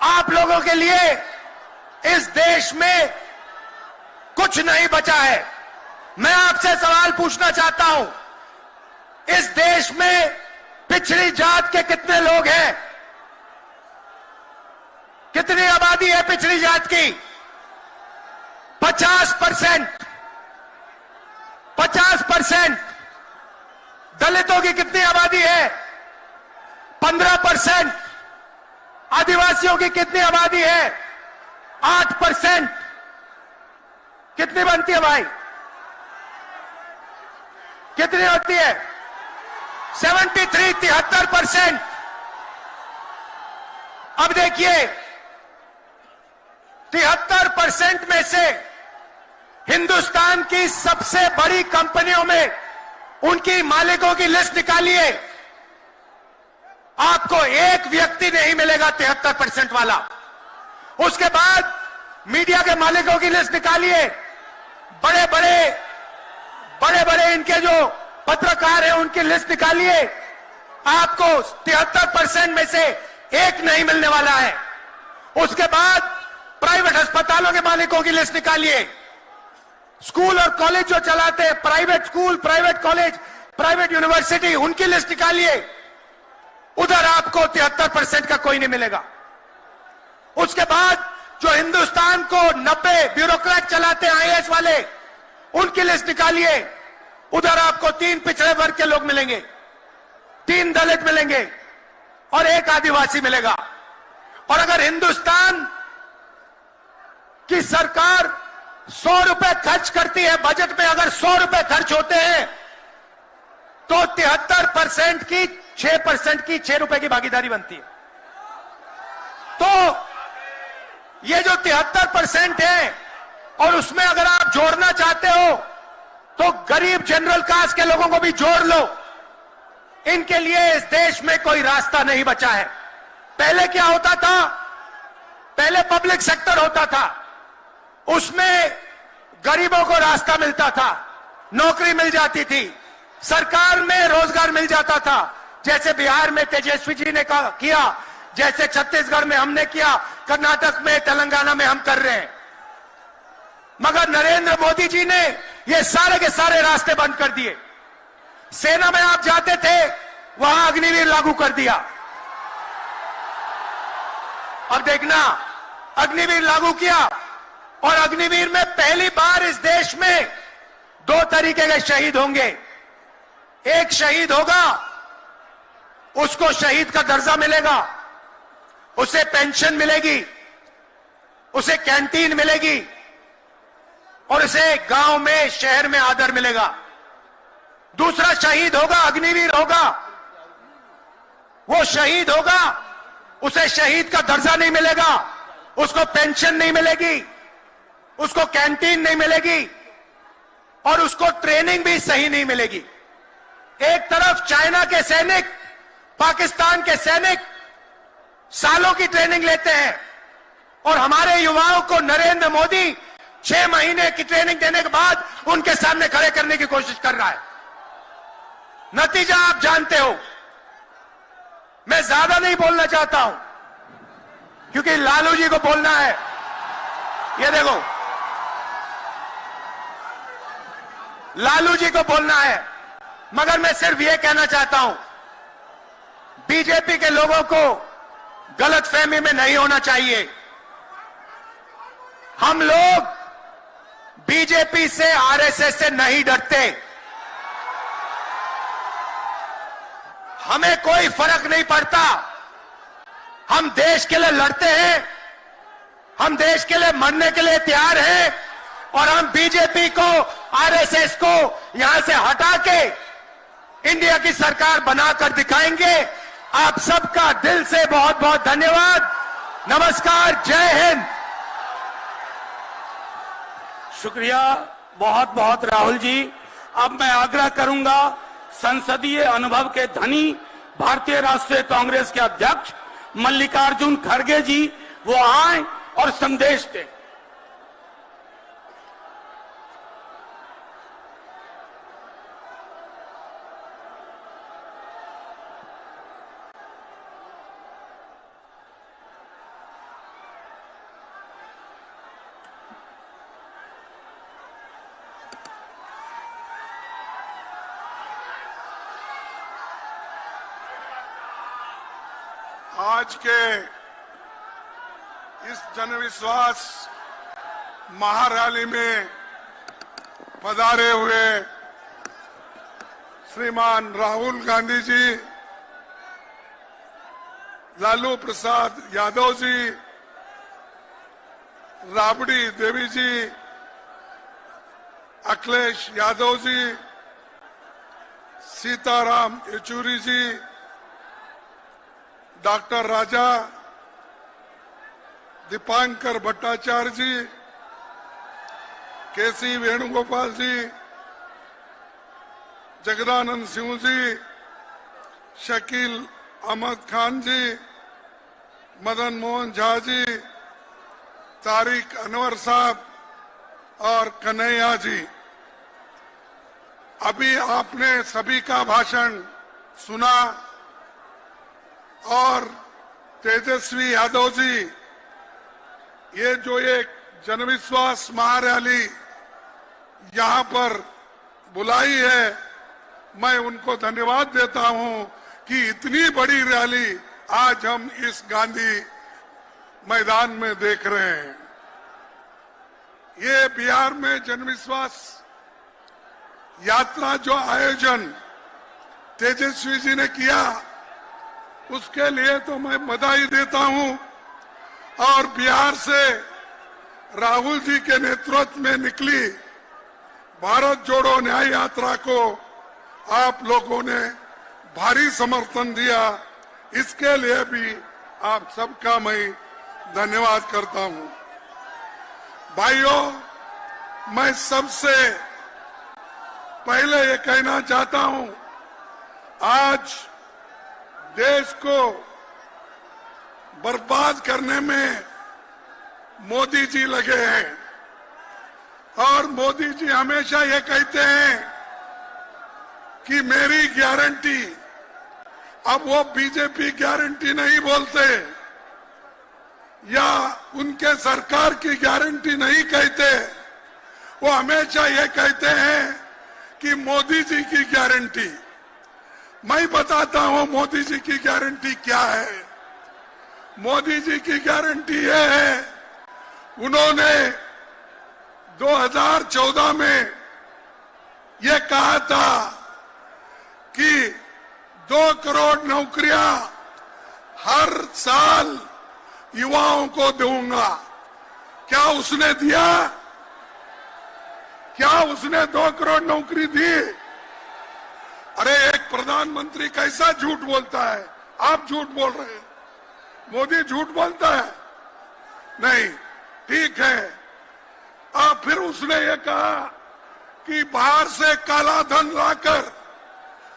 आप लोगों के लिए इस देश में कुछ नहीं बचा है। मैं आपसे सवाल पूछना चाहता हूं, इस देश में पिछड़ी जात के कितने लोग हैं? कितनी आबादी है पिछड़ी जात की? 50%। 50%। दलितों की कितनी आबादी है? 15%। आदिवासियों की कितनी आबादी है? 8%। कितनी बनती है भाई? कितनी होती है? 73% अब देखिए 73% में से हिंदुस्तान की सबसे बड़ी कंपनियों में उनकी मालिकों की लिस्ट निकालिए, आपको एक व्यक्ति नहीं मिलेगा 73% वाला। उसके बाद मीडिया के मालिकों की लिस्ट निकालिए, बड़े बड़े इनके जो पत्रकार हैं उनकी लिस्ट निकालिए, आपको 73% में से एक नहीं मिलने वाला है। उसके बाद प्राइवेट अस्पतालों के मालिकों की लिस्ट निकालिए, स्कूल और कॉलेज जो चलाते हैं, private school, private college, private university, उनकी लिस्ट निकालिए, उधर आपको 73% का कोई नहीं मिलेगा। उसके बाद जो हिंदुस्तान को 90 ब्यूरोक्रेट चलाते हैं, आईएएस वाले, उनकी लिस्ट निकालिए, उधर आपको 3 पिछड़े वर्ग के लोग मिलेंगे, 3 दलित मिलेंगे और 1 आदिवासी मिलेगा। और अगर हिंदुस्तान की सरकार 100 रुपए खर्च करती है, बजट में अगर 100 रुपए खर्च होते हैं तो 73% की 6% की 6 रुपए की भागीदारी बनती है। तो ये जो 73% है और उसमें अगर आप जोड़ना चाहते हो तो गरीब जनरल कास्ट के लोगों को भी जोड़ लो। इनके लिए इस देश में कोई रास्ता नहीं बचा है। पहले क्या होता था? पहले पब्लिक सेक्टर होता था, उसमें गरीबों को रास्ता मिलता था, नौकरी मिल जाती थी, सरकार में रोजगार मिल जाता था, जैसे बिहार में तेजस्वी जी ने किया, जैसे छत्तीसगढ़ में हमने किया, कर्नाटक में, तेलंगाना में हम कर रहे हैं। मगर नरेंद्र मोदी जी ने ये सारे के सारे रास्ते बंद कर दिए। सेना में आप जाते थे, वहां अग्निवीर लागू कर दिया। अब देखना, अग्निवीर लागू किया और अग्निवीर में पहली बार इस देश में 2 तरीके के शहीद होंगे। एक शहीद होगा, उसको शहीद का दर्जा मिलेगा, उसे पेंशन मिलेगी, उसे कैंटीन मिलेगी और उसे गांव में, शहर में आदर मिलेगा। दूसरा शहीद होगा, अग्निवीर होगा, वो शहीद होगा, उसे शहीद का दर्जा नहीं मिलेगा, उसको पेंशन नहीं मिलेगी, उसको कैंटीन नहीं मिलेगी और उसको ट्रेनिंग भी सही नहीं मिलेगी। एक तरफ चाइना के सैनिक, पाकिस्तान के सैनिक सालों की ट्रेनिंग लेते हैं और हमारे युवाओं को नरेंद्र मोदी 6 महीने की ट्रेनिंग देने के बाद उनके सामने खड़े करने की कोशिश कर रहा है। नतीजा आप जानते हो। मैं ज्यादा नहीं बोलना चाहता हूं क्योंकि लालू जी को बोलना है। ये देखो, लालू जी को बोलना है, मगर मैं सिर्फ ये कहना चाहता हूं, बीजेपी के लोगों को गलतफहमी में नहीं होना चाहिए। हम लोग बीजेपी से, आरएसएस से नहीं डरते। हमें कोई फर्क नहीं पड़ता। हम देश के लिए लड़ते हैं, हम देश के लिए मरने के लिए तैयार हैं और हम बीजेपी को, आरएसएस को यहां से हटा के इंडिया की सरकार बनाकर दिखाएंगे। आप सबका दिल से बहुत बहुत धन्यवाद। नमस्कार, जय हिंद। शुक्रिया बहुत बहुत राहुल जी। अब मैं आग्रह करूंगा संसदीय अनुभव के धनी भारतीय राष्ट्रीय कांग्रेस के अध्यक्ष मल्लिकार्जुन खड़गे जी वो आए और संदेश दें। आज के इस जनविश्वास महारैली में पधारे हुए श्रीमान राहुल गांधी जी, लालू प्रसाद यादव जी, राबड़ी देवी जी, अखिलेश यादव जी, सीताराम येचुरी जी, डॉक्टर राजा, दीपांकर भट्टाचार्य जी, केसी वेणुगोपाल जी, जगदानंद सिंह जी, शकील अहमद खान जी, मदन मोहन झा जी, तारिक अनवर साहब और कन्हैया जी। अभी आपने सभी का भाषण सुना और तेजस्वी यादव जी ये जो एक जनविश्वास महारैली यहां पर बुलाई है, मैं उनको धन्यवाद देता हूं कि इतनी बड़ी रैली आज हम इस गांधी मैदान में देख रहे हैं। ये बिहार में जनविश्वास यात्रा जो आयोजन तेजस्वी जी ने किया उसके लिए तो मैं बधाई देता हूं और बिहार से राहुल जी के नेतृत्व में निकली भारत जोड़ो न्याय यात्रा को आप लोगों ने भारी समर्थन दिया, इसके लिए भी आप सबका मैं धन्यवाद करता हूं। भाइयों, मैं सबसे पहले ये कहना चाहता हूं, आज देश को बर्बाद करने में मोदी जी लगे हैं और मोदी जी हमेशा ये कहते हैं कि मेरी गारंटी। अब वो बीजेपी गारंटी नहीं बोलते या उनके सरकार की गारंटी नहीं कहते, वो हमेशा ये कहते हैं कि मोदी जी की गारंटी। मैं बताता हूं मोदी जी की गारंटी क्या है। मोदी जी की गारंटी ये है, उन्होंने 2014 में ये कहा था कि 2 करोड़ नौकरियां हर साल युवाओं को दूंगा। क्या उसने दिया? क्या उसने 2 करोड़ नौकरी दी? अरे एक प्रधानमंत्री कैसा झूठ बोलता है? आप झूठ बोल रहे हैं, मोदी झूठ बोलता है? नहीं, ठीक है। अब फिर उसने ये कहा कि बाहर से काला धन लाकर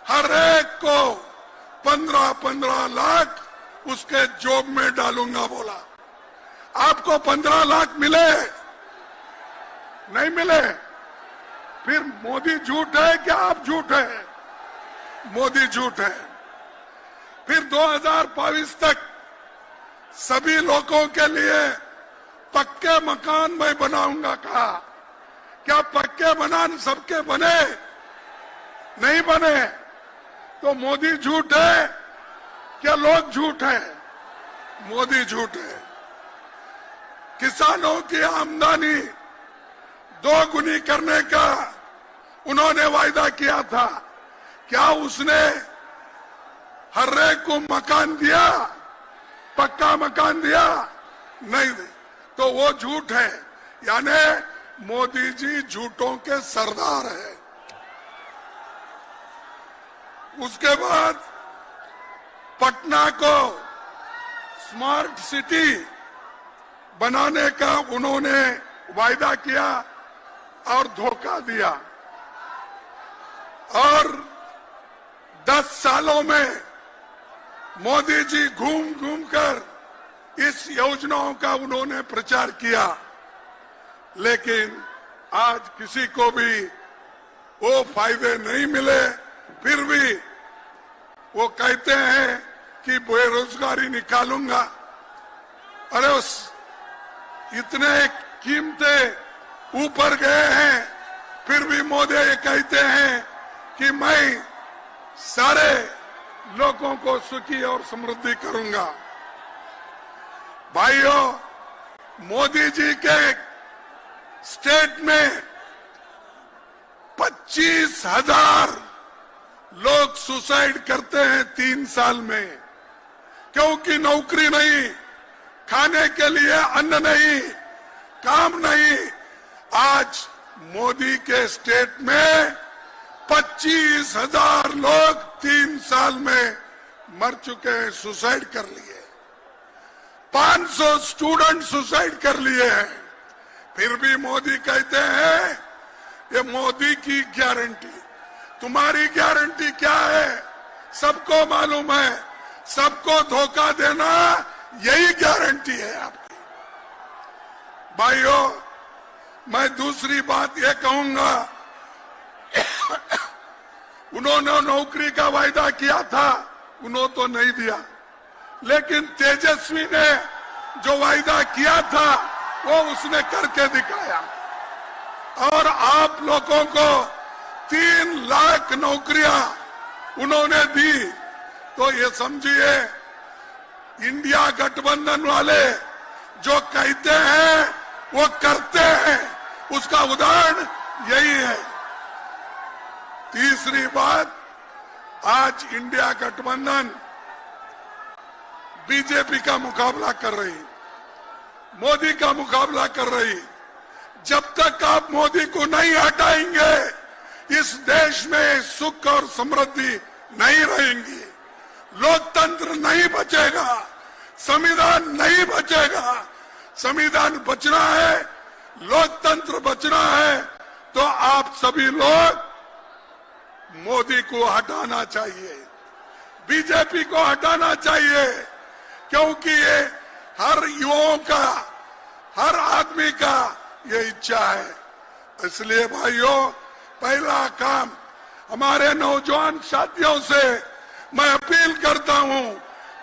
हर एक को 15-15 लाख उसके जॉब में डालूंगा बोला। आपको 15 लाख मिले? नहीं मिले। फिर मोदी झूठ है क्या आप झूठ है? मोदी झूठ है। फिर 2022 तक सभी लोगों के लिए पक्के मकान मैं बनाऊंगा कहा। क्या पक्के मकान सबके बने? नहीं बने। तो मोदी झूठ है क्या लोग झूठ है? मोदी झूठ है। किसानों की आमदनी 2 गुनी करने का उन्होंने वायदा किया था। क्या उसने हर एक को मकान दिया? पक्का मकान दिया? नहीं। तो वो झूठ है। यानी मोदी जी झूठों के सरदार है। उसके बाद पटना को स्मार्ट सिटी बनाने का उन्होंने वायदा किया और धोखा दिया और 10 सालों में मोदी जी घूम घूम कर इस योजनाओं का उन्होंने प्रचार किया, लेकिन आज किसी को भी वो फायदे नहीं मिले। फिर भी वो कहते हैं कि बेरोजगारी निकालूंगा। अरे उस इतने कीमतें ऊपर गए हैं, फिर भी मोदी ये कहते हैं कि मैं सारे लोगों को सुखी और समृद्धि करूंगा। भाइयों, मोदी जी के स्टेट में 25,000 लोग सुसाइड करते हैं 3 साल में, क्योंकि नौकरी नहीं, खाने के लिए अन्न नहीं, काम नहीं। आज मोदी के स्टेट में 25,000 लोग 3 साल में मर चुके हैं, सुसाइड कर लिए। 500 स्टूडेंट सुसाइड कर लिए हैं। फिर भी मोदी कहते हैं ये मोदी की गारंटी। तुम्हारी गारंटी क्या है? सबको मालूम है, सबको धोखा देना यही गारंटी है आपकी। भाइयों, मैं दूसरी बात ये कहूंगा, उन्होंने नौकरी का वायदा किया था, उन्होंने तो नहीं दिया, लेकिन तेजस्वी ने जो वायदा किया था वो उसने करके दिखाया। और आप लोगों को 3 लाख नौकरियां उन्होंने दी। तो ये समझिए, इंडिया गठबंधन वाले जो कहते हैं वो करते हैं, उसका उदाहरण यही है। तीसरी बात, आज इंडिया गठबंधन बीजेपी का मुकाबला कर रही, मोदी का मुकाबला कर रही। जब तक आप मोदी को नहीं हटाएंगे, इस देश में सुख और समृद्धि नहीं रहेंगी, लोकतंत्र नहीं बचेगा, संविधान नहीं बचेगा। संविधान बचना है, लोकतंत्र बचना है, तो आप सभी लोग मोदी को हटाना चाहिए, बीजेपी को हटाना चाहिए, क्योंकि ये हर युवाओं का, हर आदमी का ये इच्छा है। इसलिए भाइयों, पहला काम, हमारे नौजवान साथियों से मैं अपील करता हूं,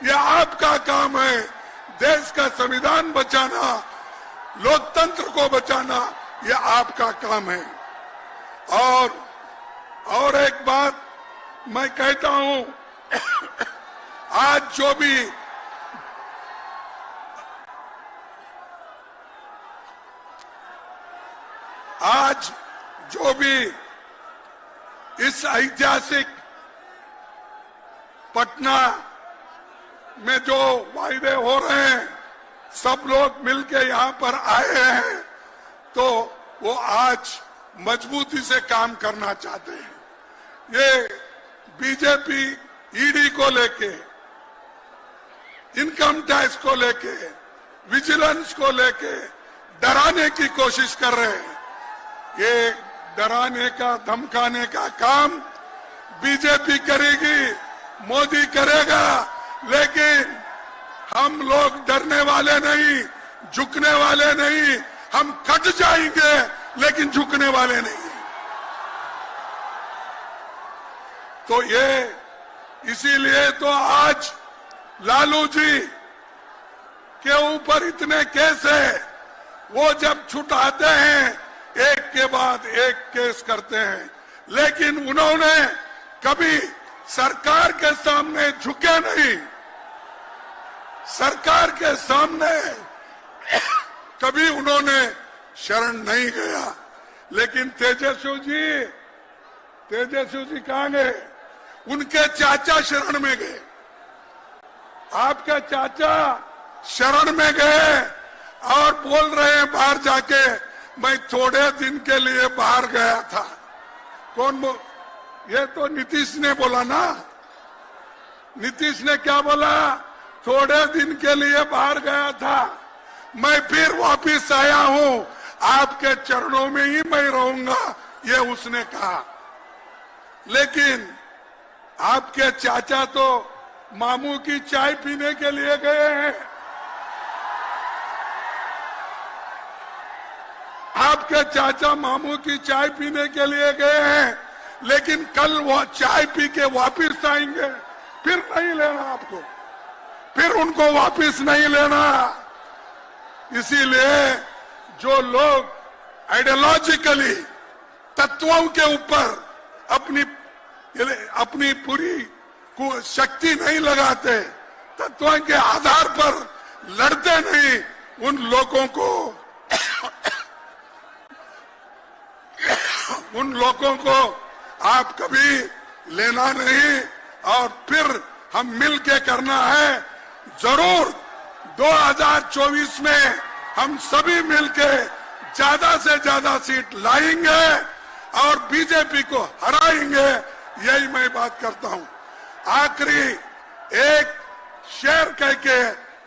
ये आपका काम है, देश का संविधान बचाना, लोकतंत्र को बचाना, ये आपका काम है। और एक बात मैं कहता हूं, आज जो भी इस ऐतिहासिक पटना में जो वायदे हो रहे हैं, सब लोग मिलके यहाँ पर आए हैं, तो वो आज मजबूती से काम करना चाहते हैं। ये बीजेपी ईडी को लेके, इनकम टैक्स को लेके, विजिलेंस को लेके डराने की कोशिश कर रहे हैं। ये डराने का, धमकाने का काम बीजेपी करेगी, मोदी करेगा, लेकिन हम लोग डरने वाले नहीं, झुकने वाले नहीं। हम कट जाएंगे लेकिन झुकने वाले नहीं। तो ये इसीलिए तो आज लालू जी के ऊपर इतने केस है, वो जब छुटाते हैं एक के बाद एक केस करते हैं, लेकिन उन्होंने कभी सरकार के सामने झुके नहीं, सरकार के सामने कभी उन्होंने शरण नहीं गया। लेकिन तेजस्वी जी कहां गए? उनके चाचा शरण में गए, आपके चाचा शरण में गए और बोल रहे हैं बाहर जाके, मैं थोड़े दिन के लिए बाहर गया था। ये तो नीतीश ने बोला ना। नीतीश ने क्या बोला? थोड़े दिन के लिए बाहर गया था, मैं फिर वापिस आया हूं, आपके चरणों में ही मैं रहूंगा, ये उसने कहा। लेकिन आपके चाचा तो मामू की चाय पीने के लिए गए हैं। आपके चाचा मामू की चाय पीने के लिए गए हैं, लेकिन कल वो चाय पी के वापिस आएंगे, फिर नहीं लेना आपको, फिर उनको वापिस नहीं लेना। इसीलिए जो लोग आइडियोलॉजिकली तत्वों के ऊपर अपनी पूरी शक्ति नहीं लगाते, तत्वों के आधार पर लड़ते नहीं, उन लोगों को आप कभी लेना नहीं। और फिर हम मिल के करना है, जरूर 2024 में हम सभी मिलके ज्यादा से ज्यादा सीट लाएंगे और बीजेपी को हराएंगे, यही मैं बात करता हूं। आखिरी एक शेर कह के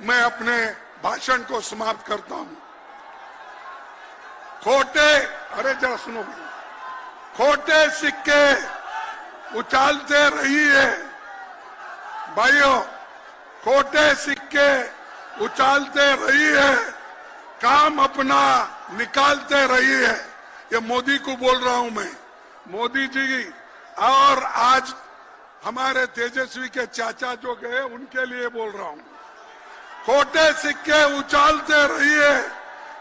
मैं अपने भाषण को समाप्त करता हूं। अरे जरा सुनो, खोटे सिक्के उछालते रहिए भाइयों, खोटे सिक्के उछालते रहिए, काम अपना निकालते रहिए। ये मोदी को बोल रहा हूं मैं, मोदी जी, और आज हमारे तेजस्वी के चाचा जो गए उनके लिए बोल रहा हूं। खोटे सिक्के उछालते रहिए,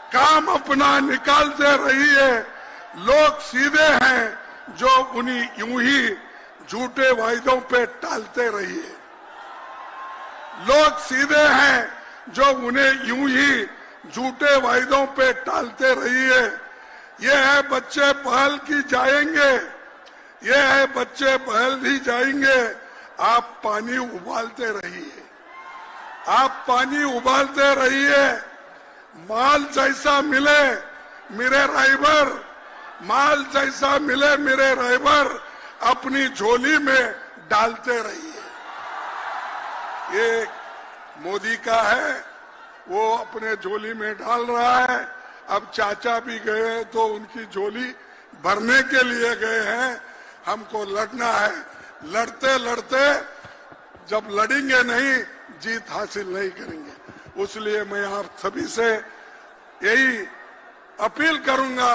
काम अपना निकालते रहिए। लोग सीधे हैं जो उन्हीं यूं ही झूठे वायदों पे टालते रहिए। लोग सीधे हैं जो उन्हें यूं ही झूठे वायदों पे टालते रहिए। ये है बच्चे पहल की जाएंगे, ये है बच्चे पहल ही जाएंगे। आप पानी उबालते रहिए, आप पानी उबालते रहिए। माल जैसा मिले मेरे राइबर, माल जैसा मिले मेरे राइबर, अपनी झोली में डालते रहिए। ये मोदी का है, वो अपने झोली में डाल रहा है। अब चाचा भी गए तो उनकी झोली भरने के लिए गए हैं। हमको लड़ना है, लड़ते लड़ते जब लड़ेंगे नहीं, जीत हासिल नहीं करेंगे। इसलिए मैं आप सभी से यही अपील करूंगा,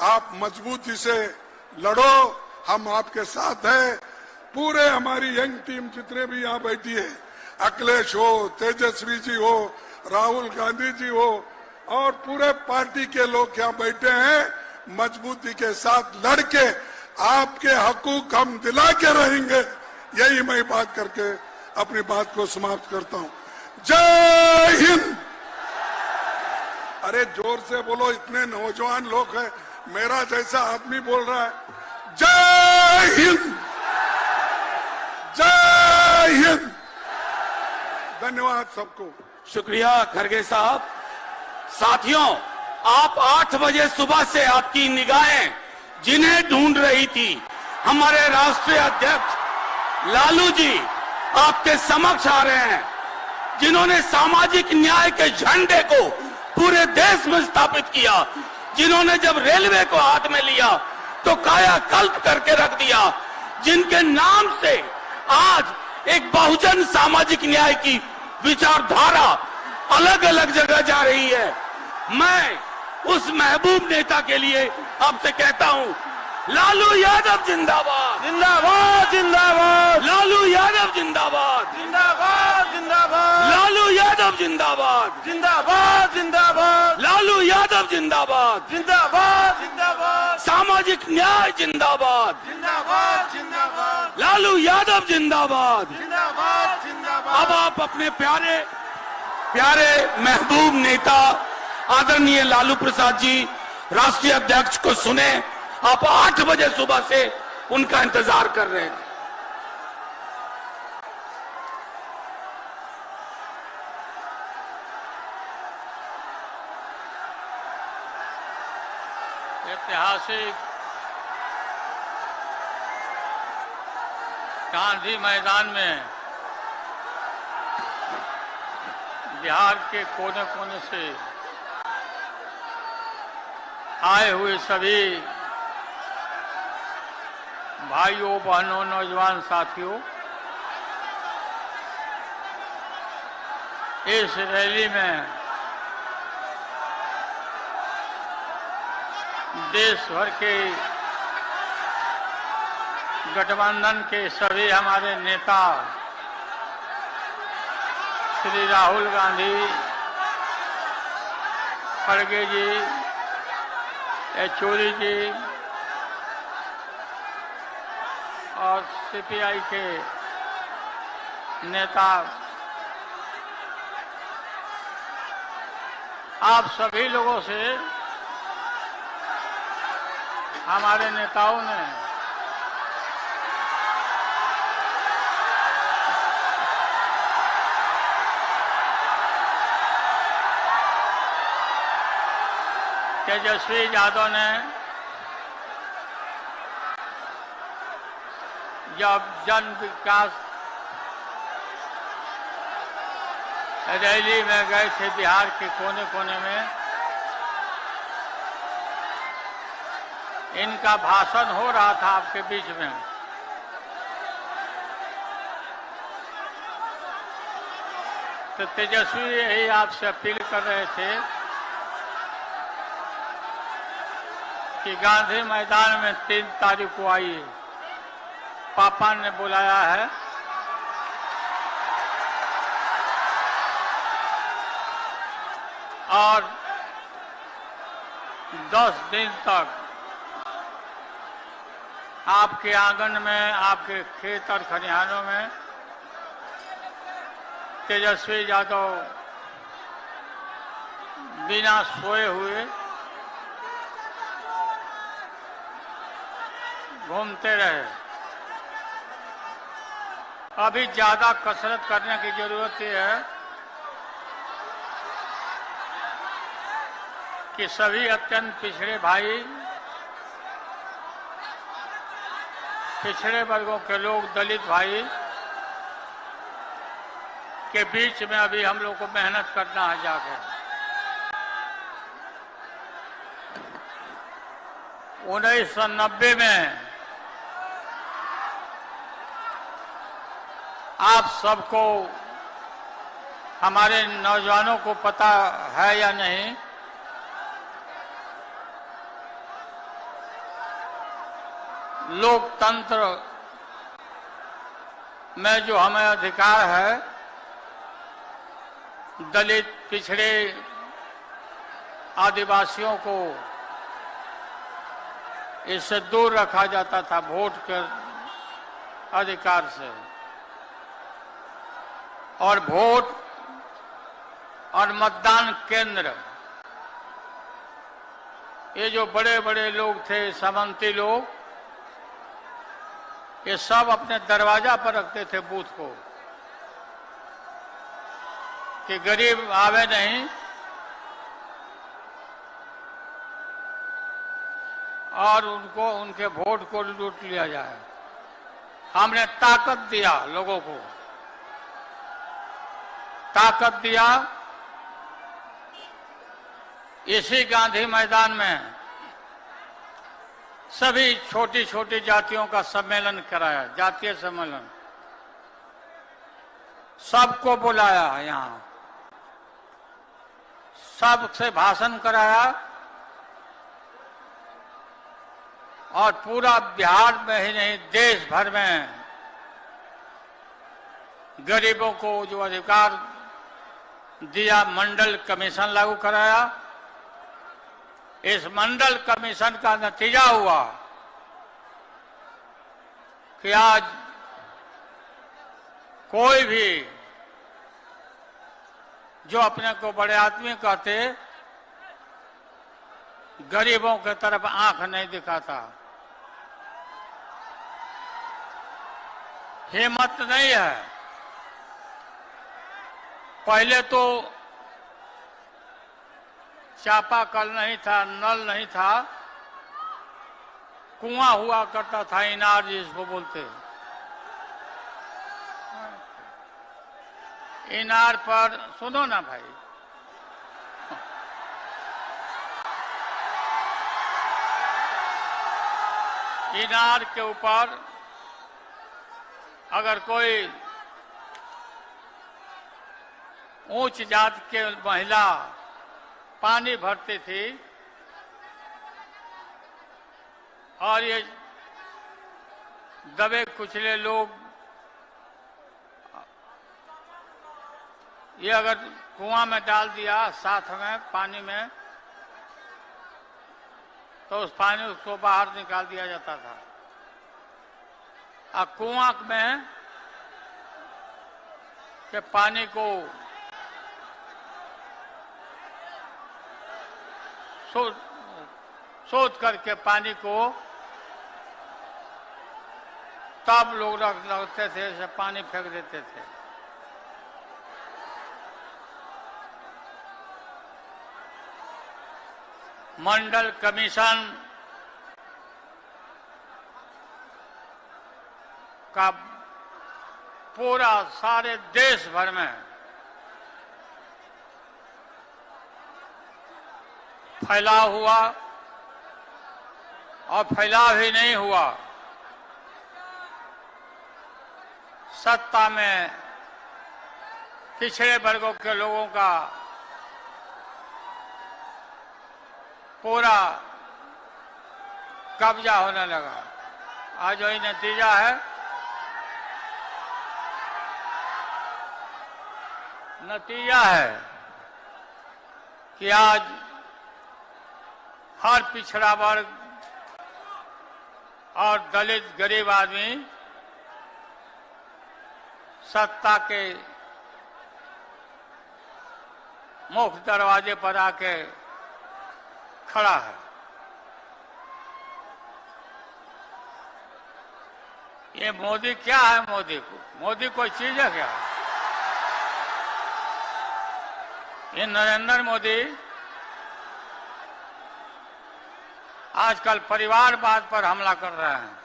आप मजबूती से लड़ो, हम आपके साथ हैं। पूरे हमारी यंग टीम जितने भी यहाँ बैठी है, अखिलेश हो, तेजस्वी जी हो, राहुल गांधी जी हो, और पूरे पार्टी के लोग यहाँ बैठे हैं, मजबूती के साथ लड़के आपके हकूक हम दिला के रहेंगे। यही मैं बात करके अपनी बात को समाप्त करता हूँ। जय हिंद। अरे जोर से बोलो, इतने नौजवान लोग हैं, मेरा जैसा आदमी बोल रहा है। जय हिंद, जय हिंद। धन्यवाद सबको। शुक्रिया खरगे साहब। साथियों, आप 8 बजे सुबह से आपकी निगाहें जिन्हें ढूंढ रही थी, हमारे राष्ट्रीय अध्यक्ष लालू जी आपके समक्ष आ रहे हैं, जिन्होंने सामाजिक न्याय के झंडे को पूरे देश में स्थापित किया, जिन्होंने जब रेलवे को हाथ में लिया तो कायाकल्प करके रख दिया, जिनके नाम से आज एक बहुजन सामाजिक न्याय की विचारधारा अलग अलग जगह जा रही है। मैं उस महबूब नेता के लिए आपसे कहता हूं, लालू यादव जिंदाबाद, जिंदाबाद जिंदाबाद, लालू यादव जिंदाबाद, जिंदाबाद जिंदाबाद, लालू यादव जिंदाबाद, जिंदाबाद जिंदाबाद, लालू यादव जिंदाबाद, जिंदाबाद जिंदाबाद, सामाजिक न्याय जिंदाबाद, जिंदाबाद जिंदाबाद, लालू यादव जिंदाबाद। जिंदाबाद जिंदाबाद। अब आप अपने प्यारे प्यारे महबूब नेता आदरणीय लालू प्रसाद जी राष्ट्रीय अध्यक्ष को सुने। आप 8 बजे सुबह से उनका इंतजार कर रहे हैं। ऐतिहासिक गांधी मैदान में बिहार के कोने कोने से आए हुए सभी भाइयों बहनों नौजवान साथियों, इस रैली में देश भर के गठबंधन के सभी हमारे नेता श्री राहुल गांधी, खड़गे जी, येचुरी जी और सीपीआई के नेता, आप सभी लोगों से हमारे नेताओं ने तेजस्वी यादव ने जब जन विकास रैली में गए थे बिहार के कोने कोने में, इनका भाषण हो रहा था आपके बीच में, तो तेजस्वी यही आपसे अपील कर रहे थे कि गांधी मैदान में 3 तारीख को आइए, पापा ने बुलाया है। और 10 दिन तक आपके आंगन में, आपके खेत और खलिहानों में तेजस्वी यादव बिना सोए हुए घूमते रहे। अभी ज्यादा कसरत करने की जरूरत है कि सभी अत्यंत पिछड़े भाई, पिछड़े वर्गों के लोग, दलित भाई के बीच में अभी हम लोग को मेहनत करना है जाकर। 1990 में आप सबको, हमारे नौजवानों को पता है या नहीं, लोकतंत्र में जो हमें अधिकार है, दलित, पिछड़े, आदिवासियों को इससे दूर रखा जाता था वोट के अधिकार से। और वोट और मतदान केंद्र, ये जो बड़े बड़े लोग थे, सामंती लोग, ये सब अपने दरवाजा पर रखते थे बूथ को कि गरीब आवे नहीं और उनको, उनके वोट को लूट लिया जाए। हमने ताकत दिया लोगों को, ताकत दिया। इसी गांधी मैदान में सभी छोटी छोटी जातियों का सम्मेलन कराया, जातीय सम्मेलन, सबको बुलाया, यहाँ सबसे भाषण कराया और पूरा बिहार में ही नहीं, देश भर में गरीबों को जो अधिकार दिया, मंडल कमीशन लागू कराया। इस मंडल कमीशन का नतीजा हुआ कि आज कोई भी जो अपने को बड़े आदमी कहते, गरीबों के तरफ आंख नहीं दिखाता, हिम्मत नहीं है। पहले तो चापाकल नहीं था, नल नहीं था, कुआं हुआ करता था, इनार जिसको बोलते। इनार पर, सुनो ना भाई, इनार के ऊपर अगर कोई ऊंच जात के महिला पानी भरती थी और ये दबे कुचले लोग ये अगर कुआं में डाल दिया साथ में पानी में तो उस पानी उसको बाहर निकाल दिया जाता था। अब कुआं में के पानी को शोध करके पानी को तब लोग लगते थे, ऐसे पानी फेंक देते थे। मंडल कमीशन का पूरा सारे देश भर में फैलाव हुआ और फैलाव ही नहीं हुआ, सत्ता में पिछड़े वर्गों के लोगों का पूरा कब्जा होने लगा। आज वही नतीजा है। नतीजा है कि आज हर पिछड़ा वर्ग और दलित गरीब आदमी सत्ता के मुख्य दरवाजे पर आके खड़ा है। ये मोदी क्या है? मोदी कोई चीज है क्या? ये नरेंद्र मोदी आजकल परिवारवाद पर हमला कर रहे हैं।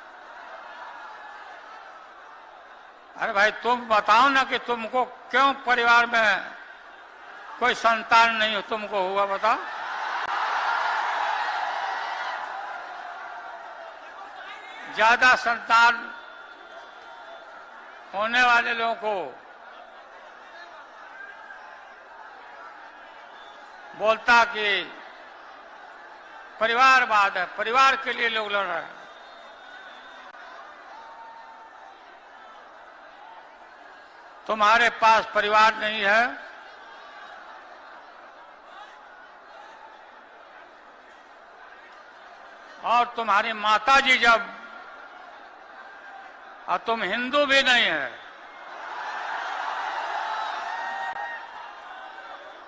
अरे भाई तुम बताओ ना कि तुमको क्यों परिवार में कोई संतान नहीं तुमको हुआ, बताओ। ज्यादा संतान होने वाले लोगों को बोलता कि परिवारवाद है, परिवार के लिए लोग लड़ रहे हैं। तुम्हारे पास परिवार नहीं है, और तुम्हारी माताजी जब, और तुम हिंदू भी नहीं है,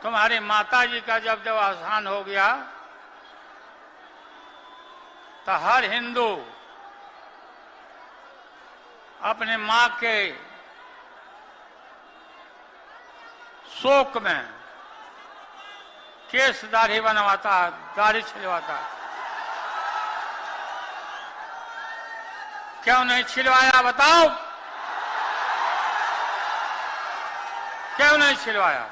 तुम्हारी माताजी का जब अवसान हो गया तो हर हिंदू अपने मां के शोक में केस दाढ़ी बनवाता, दाढ़ी छिलवाता। क्यों नहीं छिलवाया बताओ? क्यों नहीं छिलवाया?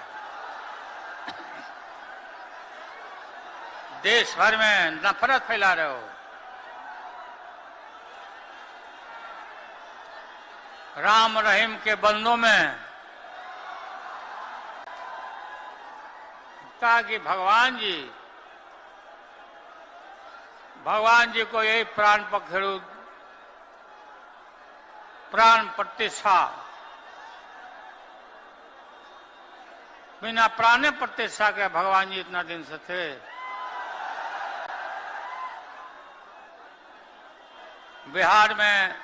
देश भर में नफरत फैला रहे हो। राम रहीम के बंदों में कहा कि भगवान जी को यही प्राण पखेरु, प्राण प्रतिष्ठा, बिना प्राण प्रतिष्ठा के भगवान जी इतना दिन से थे। बिहार में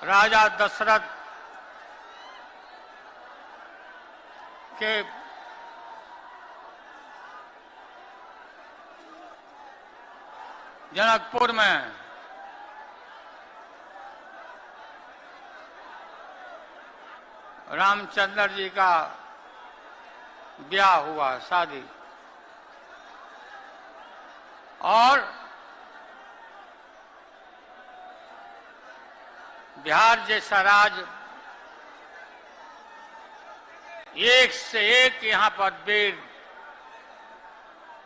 राजा दशरथ के जनकपुर में रामचंद्र जी का ब्याह हुआ, शादी, और बिहार जैसा राज्य एक से एक यहाँ पर वीर,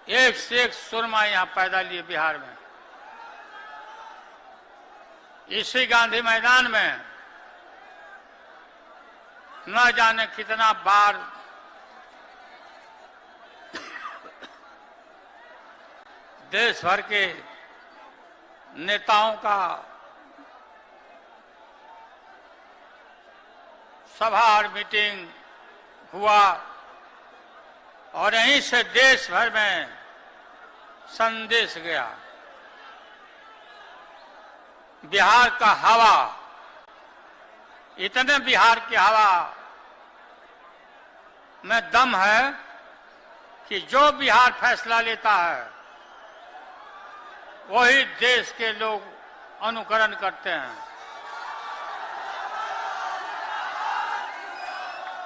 एक से एक सुरमा यहाँ पैदा लिए बिहार में। इसी गांधी मैदान में न जाने कितना बार देश भर के नेताओं का सभा और मीटिंग हुआ और यहीं से देश भर में संदेश गया। बिहार का हवा, इतने बिहार की हवा में दम है कि जो बिहार फैसला लेता है वही देश के लोग अनुकरण करते हैं।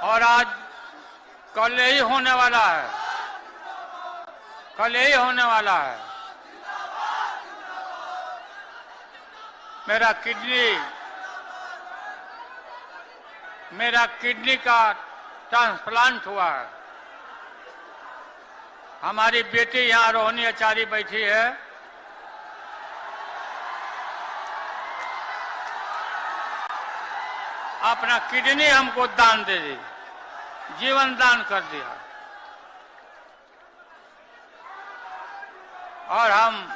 और आज कल यही होने वाला है, कल यही होने वाला है। मेरा किडनी का ट्रांसप्लांट हुआ है। हमारी बेटी यहाँ रोहिणी आचार्य बैठी है। अपना किडनी हमको दान दे दी, जीवन दान कर दिया। और हम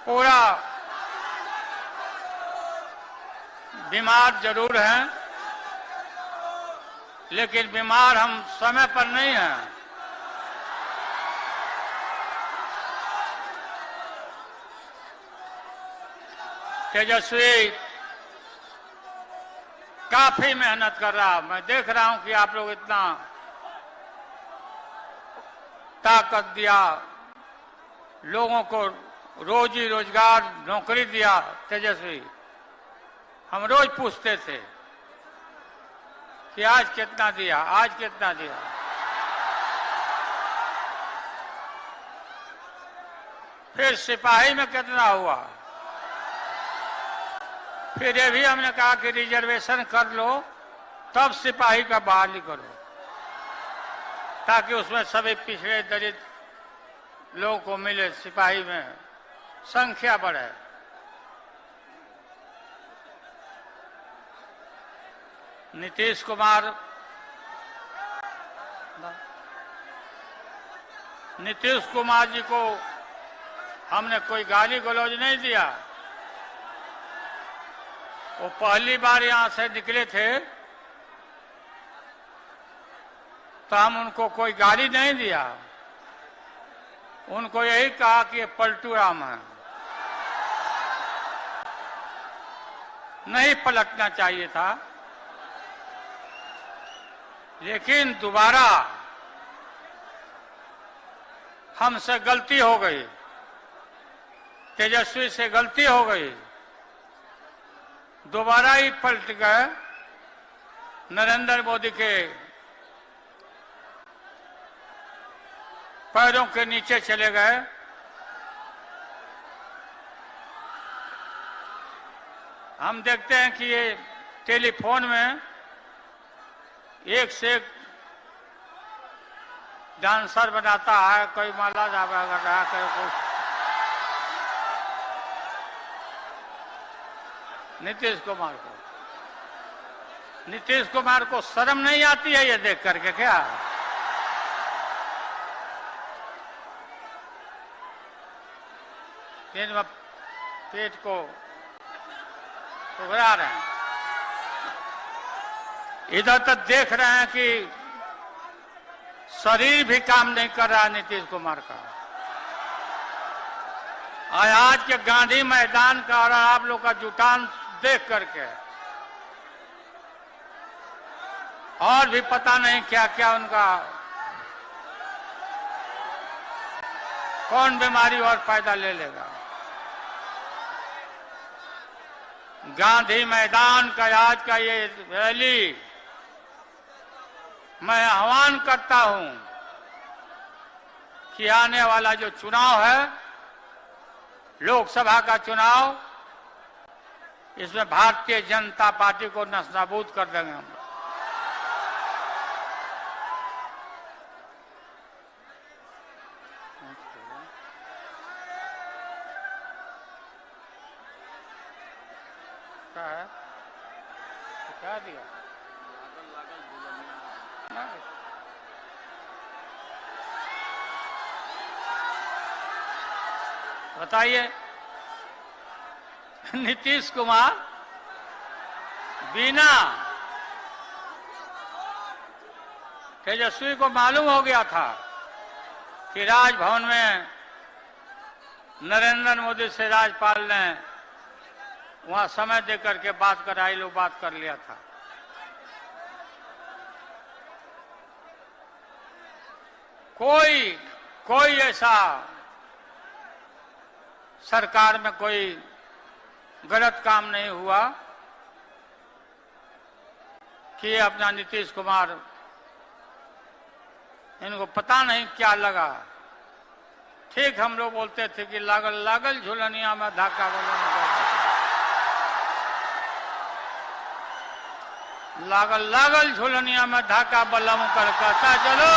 पूरा बीमार जरूर हैं, लेकिन बीमार हम समय पर नहीं हैं। तेजस्वी काफी मेहनत कर रहा। मैं देख रहा हूं कि आप लोग इतना ताकत दिया, लोगों को रोजी रोजगार नौकरी दिया। तेजस्वी, हम रोज पूछते थे कि आज कितना दिया, आज कितना दिया। फिर सिपाही में कितना हुआ, फिर ये भी हमने कहा कि रिजर्वेशन कर लो, तब सिपाही का बहाली करो, ताकि उसमें सभी पिछड़े दलित लोगों को मिले, सिपाही में संख्या बढ़े। नीतीश कुमार जी को हमने कोई गाली गलौज नहीं दिया। वो पहली बार यहां से निकले थे तो हम उनको कोई गाली नहीं दिया। उनको यही कहा कि ये पलटू राम है, नहीं पलटना चाहिए था। लेकिन दोबारा हमसे गलती हो गई, तेजस्वी से गलती हो गई। दोबारा ही पलट गए, नरेंद्र मोदी के पैरों के नीचे चले गए। हम देखते हैं कि ये टेलीफोन में एक से एक डांसर बनाता है, कोई माला जापा कर रहा है, कोई कुछ। नीतीश कुमार को शर्म नहीं आती है ये देख करके क्या? दिन में पेट को उगरा रहे हैं, इधर तक देख रहे हैं कि शरीर भी काम नहीं कर रहा है नीतीश कुमार का। आज के गांधी मैदान का और आप लोग का जुटान देख करके और भी पता नहीं क्या क्या उनका कौन बीमारी और पैदा ले लेगा। गांधी मैदान का आज का ये रैली मैं आह्वान करता हूं कि आने वाला जो चुनाव है, लोकसभा का चुनाव, इसमें भारतीय जनता पार्टी को नस्ताबूद कर देंगे हम। लगता है तो क्या दिया बताइए। नीतीश कुमार बिना तेजस्वी को मालूम हो गया था कि राजभवन में नरेंद्र मोदी से राज्यपाल ने वहां समय देकर के बात कराई, लो बात कर लिया था। कोई ऐसा सरकार में कोई गलत काम नहीं हुआ कि अपना नीतीश कुमार, इनको पता नहीं क्या लगा। ठीक हम लोग बोलते थे कि लागल लागल झुलनिया में धाका लागल लागल झुलनिया में धाका बलम कर कहता चलो।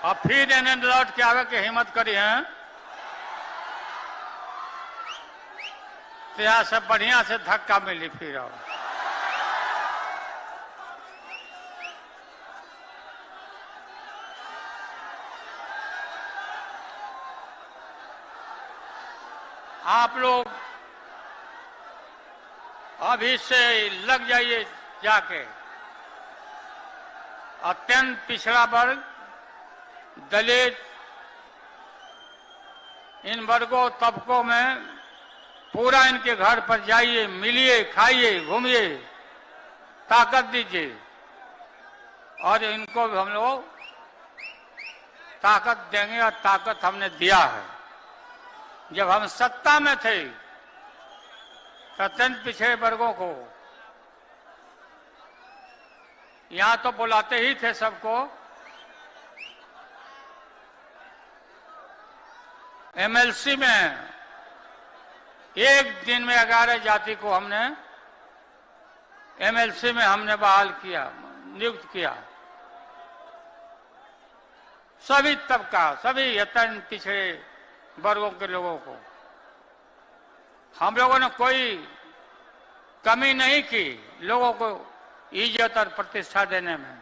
और फिर इन्हें लौट के आगे की हिम्मत करी है तो यहाँ से बढ़िया से धक्का मिली फिर। आप लोग अभी से लग जाइए जाके। अत्यंत पिछड़ा वर्ग, दलित, इन वर्गों तबकों में पूरा इनके घर पर जाइए, मिलिए, खाइए, घूमिए, ताकत दीजिए। और इनको भी हम लोग ताकत देंगे और ताकत हमने दिया है। जब हम सत्ता में थे तो अत्यंत पिछड़े वर्गों को यहां तो बुलाते ही थे सबको। एमएलसी में एक दिन में 11 जाति को हमने एमएलसी में हमने बहाल किया, नियुक्त किया। सभी तबका, सभी अत्यंत पिछड़े वर्गों के लोगों को हम लोगों ने कोई कमी नहीं की लोगों को इज्जत और प्रतिष्ठा देने में।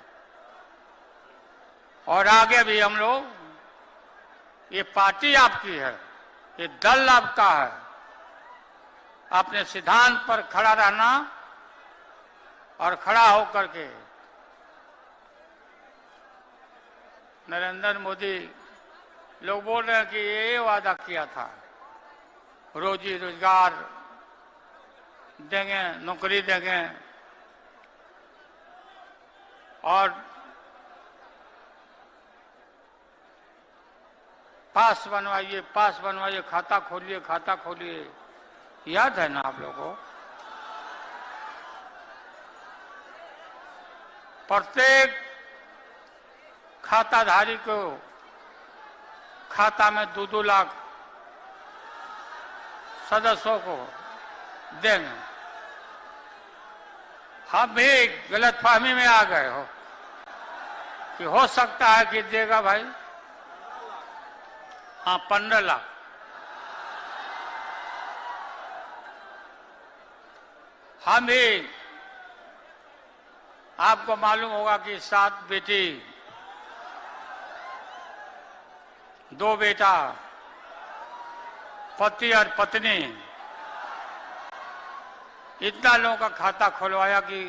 और आगे भी हम लोग, ये पार्टी आपकी है, ये दल आपका है। अपने सिद्धांत पर खड़ा रहना और खड़ा होकर के नरेंद्र मोदी, लोग बोल रहे हैं कि ये वादा किया था रोजी रोजगार देंगे, नौकरी देंगे और पास बनवाइए, पास बनवाइए, खाता खोलिए, खाता खोलिए। याद है ना आप लोगों को? प्रत्येक खाताधारी को खाता में 2-2 लाख सदस्यों को देंगे। हम भी गलतफहमी में आ गए हो कि हो सकता है कि देगा भाई। हाँ, 15 लाख। हम भी, आपको मालूम होगा कि 7 बेटी, 2 बेटा, पति और पत्नी, इतना लोगों का खाता खुलवाया कि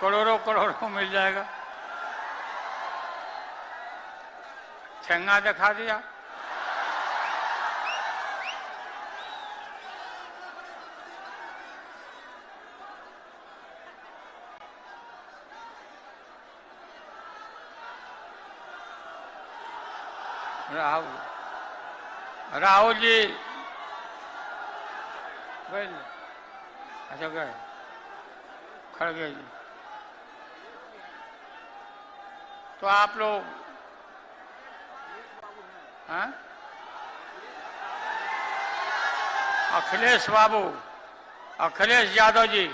करोड़ों करोड़ों मिल जाएगा। ठेंगा दिखा दिया। राहुल जी गए? अच्छा गए, खड़गे जी। तो आप लोग, हाँ, अखिलेश बाबू, अखिलेश यादव जी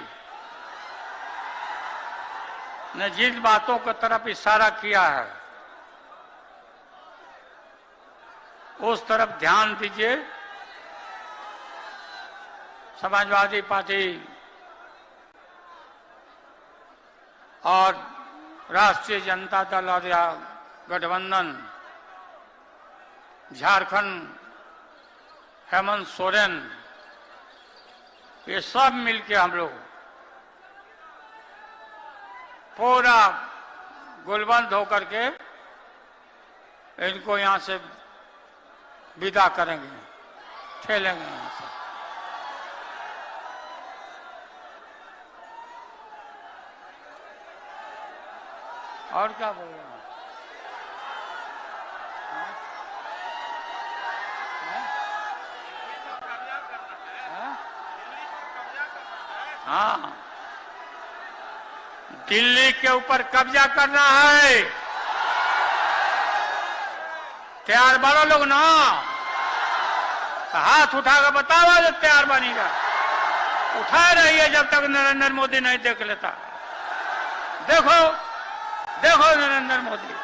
ने जिन बातों की तरफ इशारा किया है उस तरफ ध्यान दीजिए। समाजवादी पार्टी और राष्ट्रीय जनता दल और या गठबंधन, झारखंड हेमंत सोरेन, ये सब मिलके हम लोग पूरा गुलबंद होकर के इनको यहां से विदा करेंगे, ठेलेंगे यहां से। और क्या बोल रहे हैं? हाँ, दिल्ली के ऊपर कब्जा करना है। तैयार बनो लोग ना, हाथ उठाकर बताओ जो तैयार बनेगा। उठाए रहिए जब तक नरेंद्र मोदी नहीं देख लेता। देखो देखो नरेंद्र मोदी।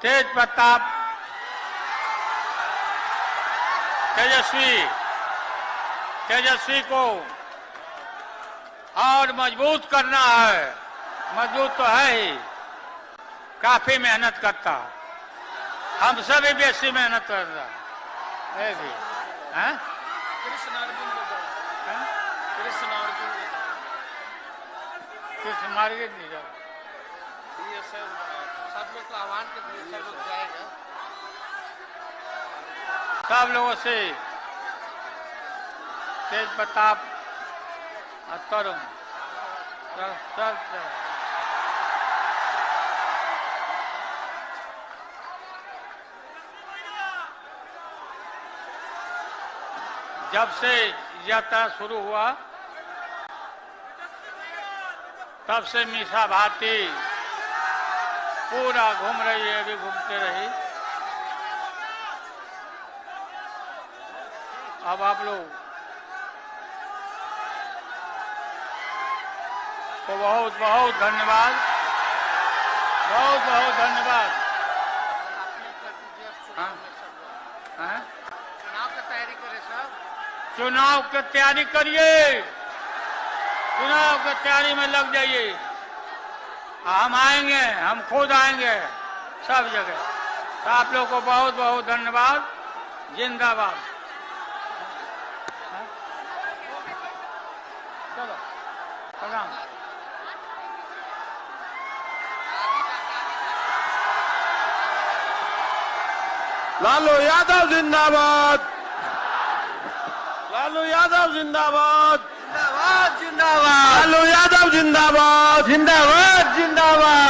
तेज प्रताप तेजस्वी को और मजबूत करना है। मजबूत तो है ही, काफी मेहनत करता, हम सभी बेसी मेहनत कर रहा है भी। कृष्ण मार्केट नहीं जाओ, सब लोग का आह्वान के लिए सब लोग जाएगा। सब लोगों से तेज प्रताप और तरुण सब जब से यात्रा शुरू हुआ तब से मीसा भारती पूरा घूम रही है, अभी घूमते रही। अब आप लोग को बहुत बहुत धन्यवाद, बहुत बहुत धन्यवाद। हाँ? चुनाव की तैयारी करें सब, चुनाव की तैयारी करिए, चुनाव की तैयारी में लग जाइए। हम आएंगे, हम खुद आएंगे सब जगह। तो आप लोग को बहुत बहुत धन्यवाद। जिंदाबाद। चलो प्रणाम। लालू यादव जिंदाबाद, लालू यादव जिंदाबाद, जिंदाबाद जिंदाबाद, लालू यादव जिंदाबाद, जिंदाबाद जिंदाबाद।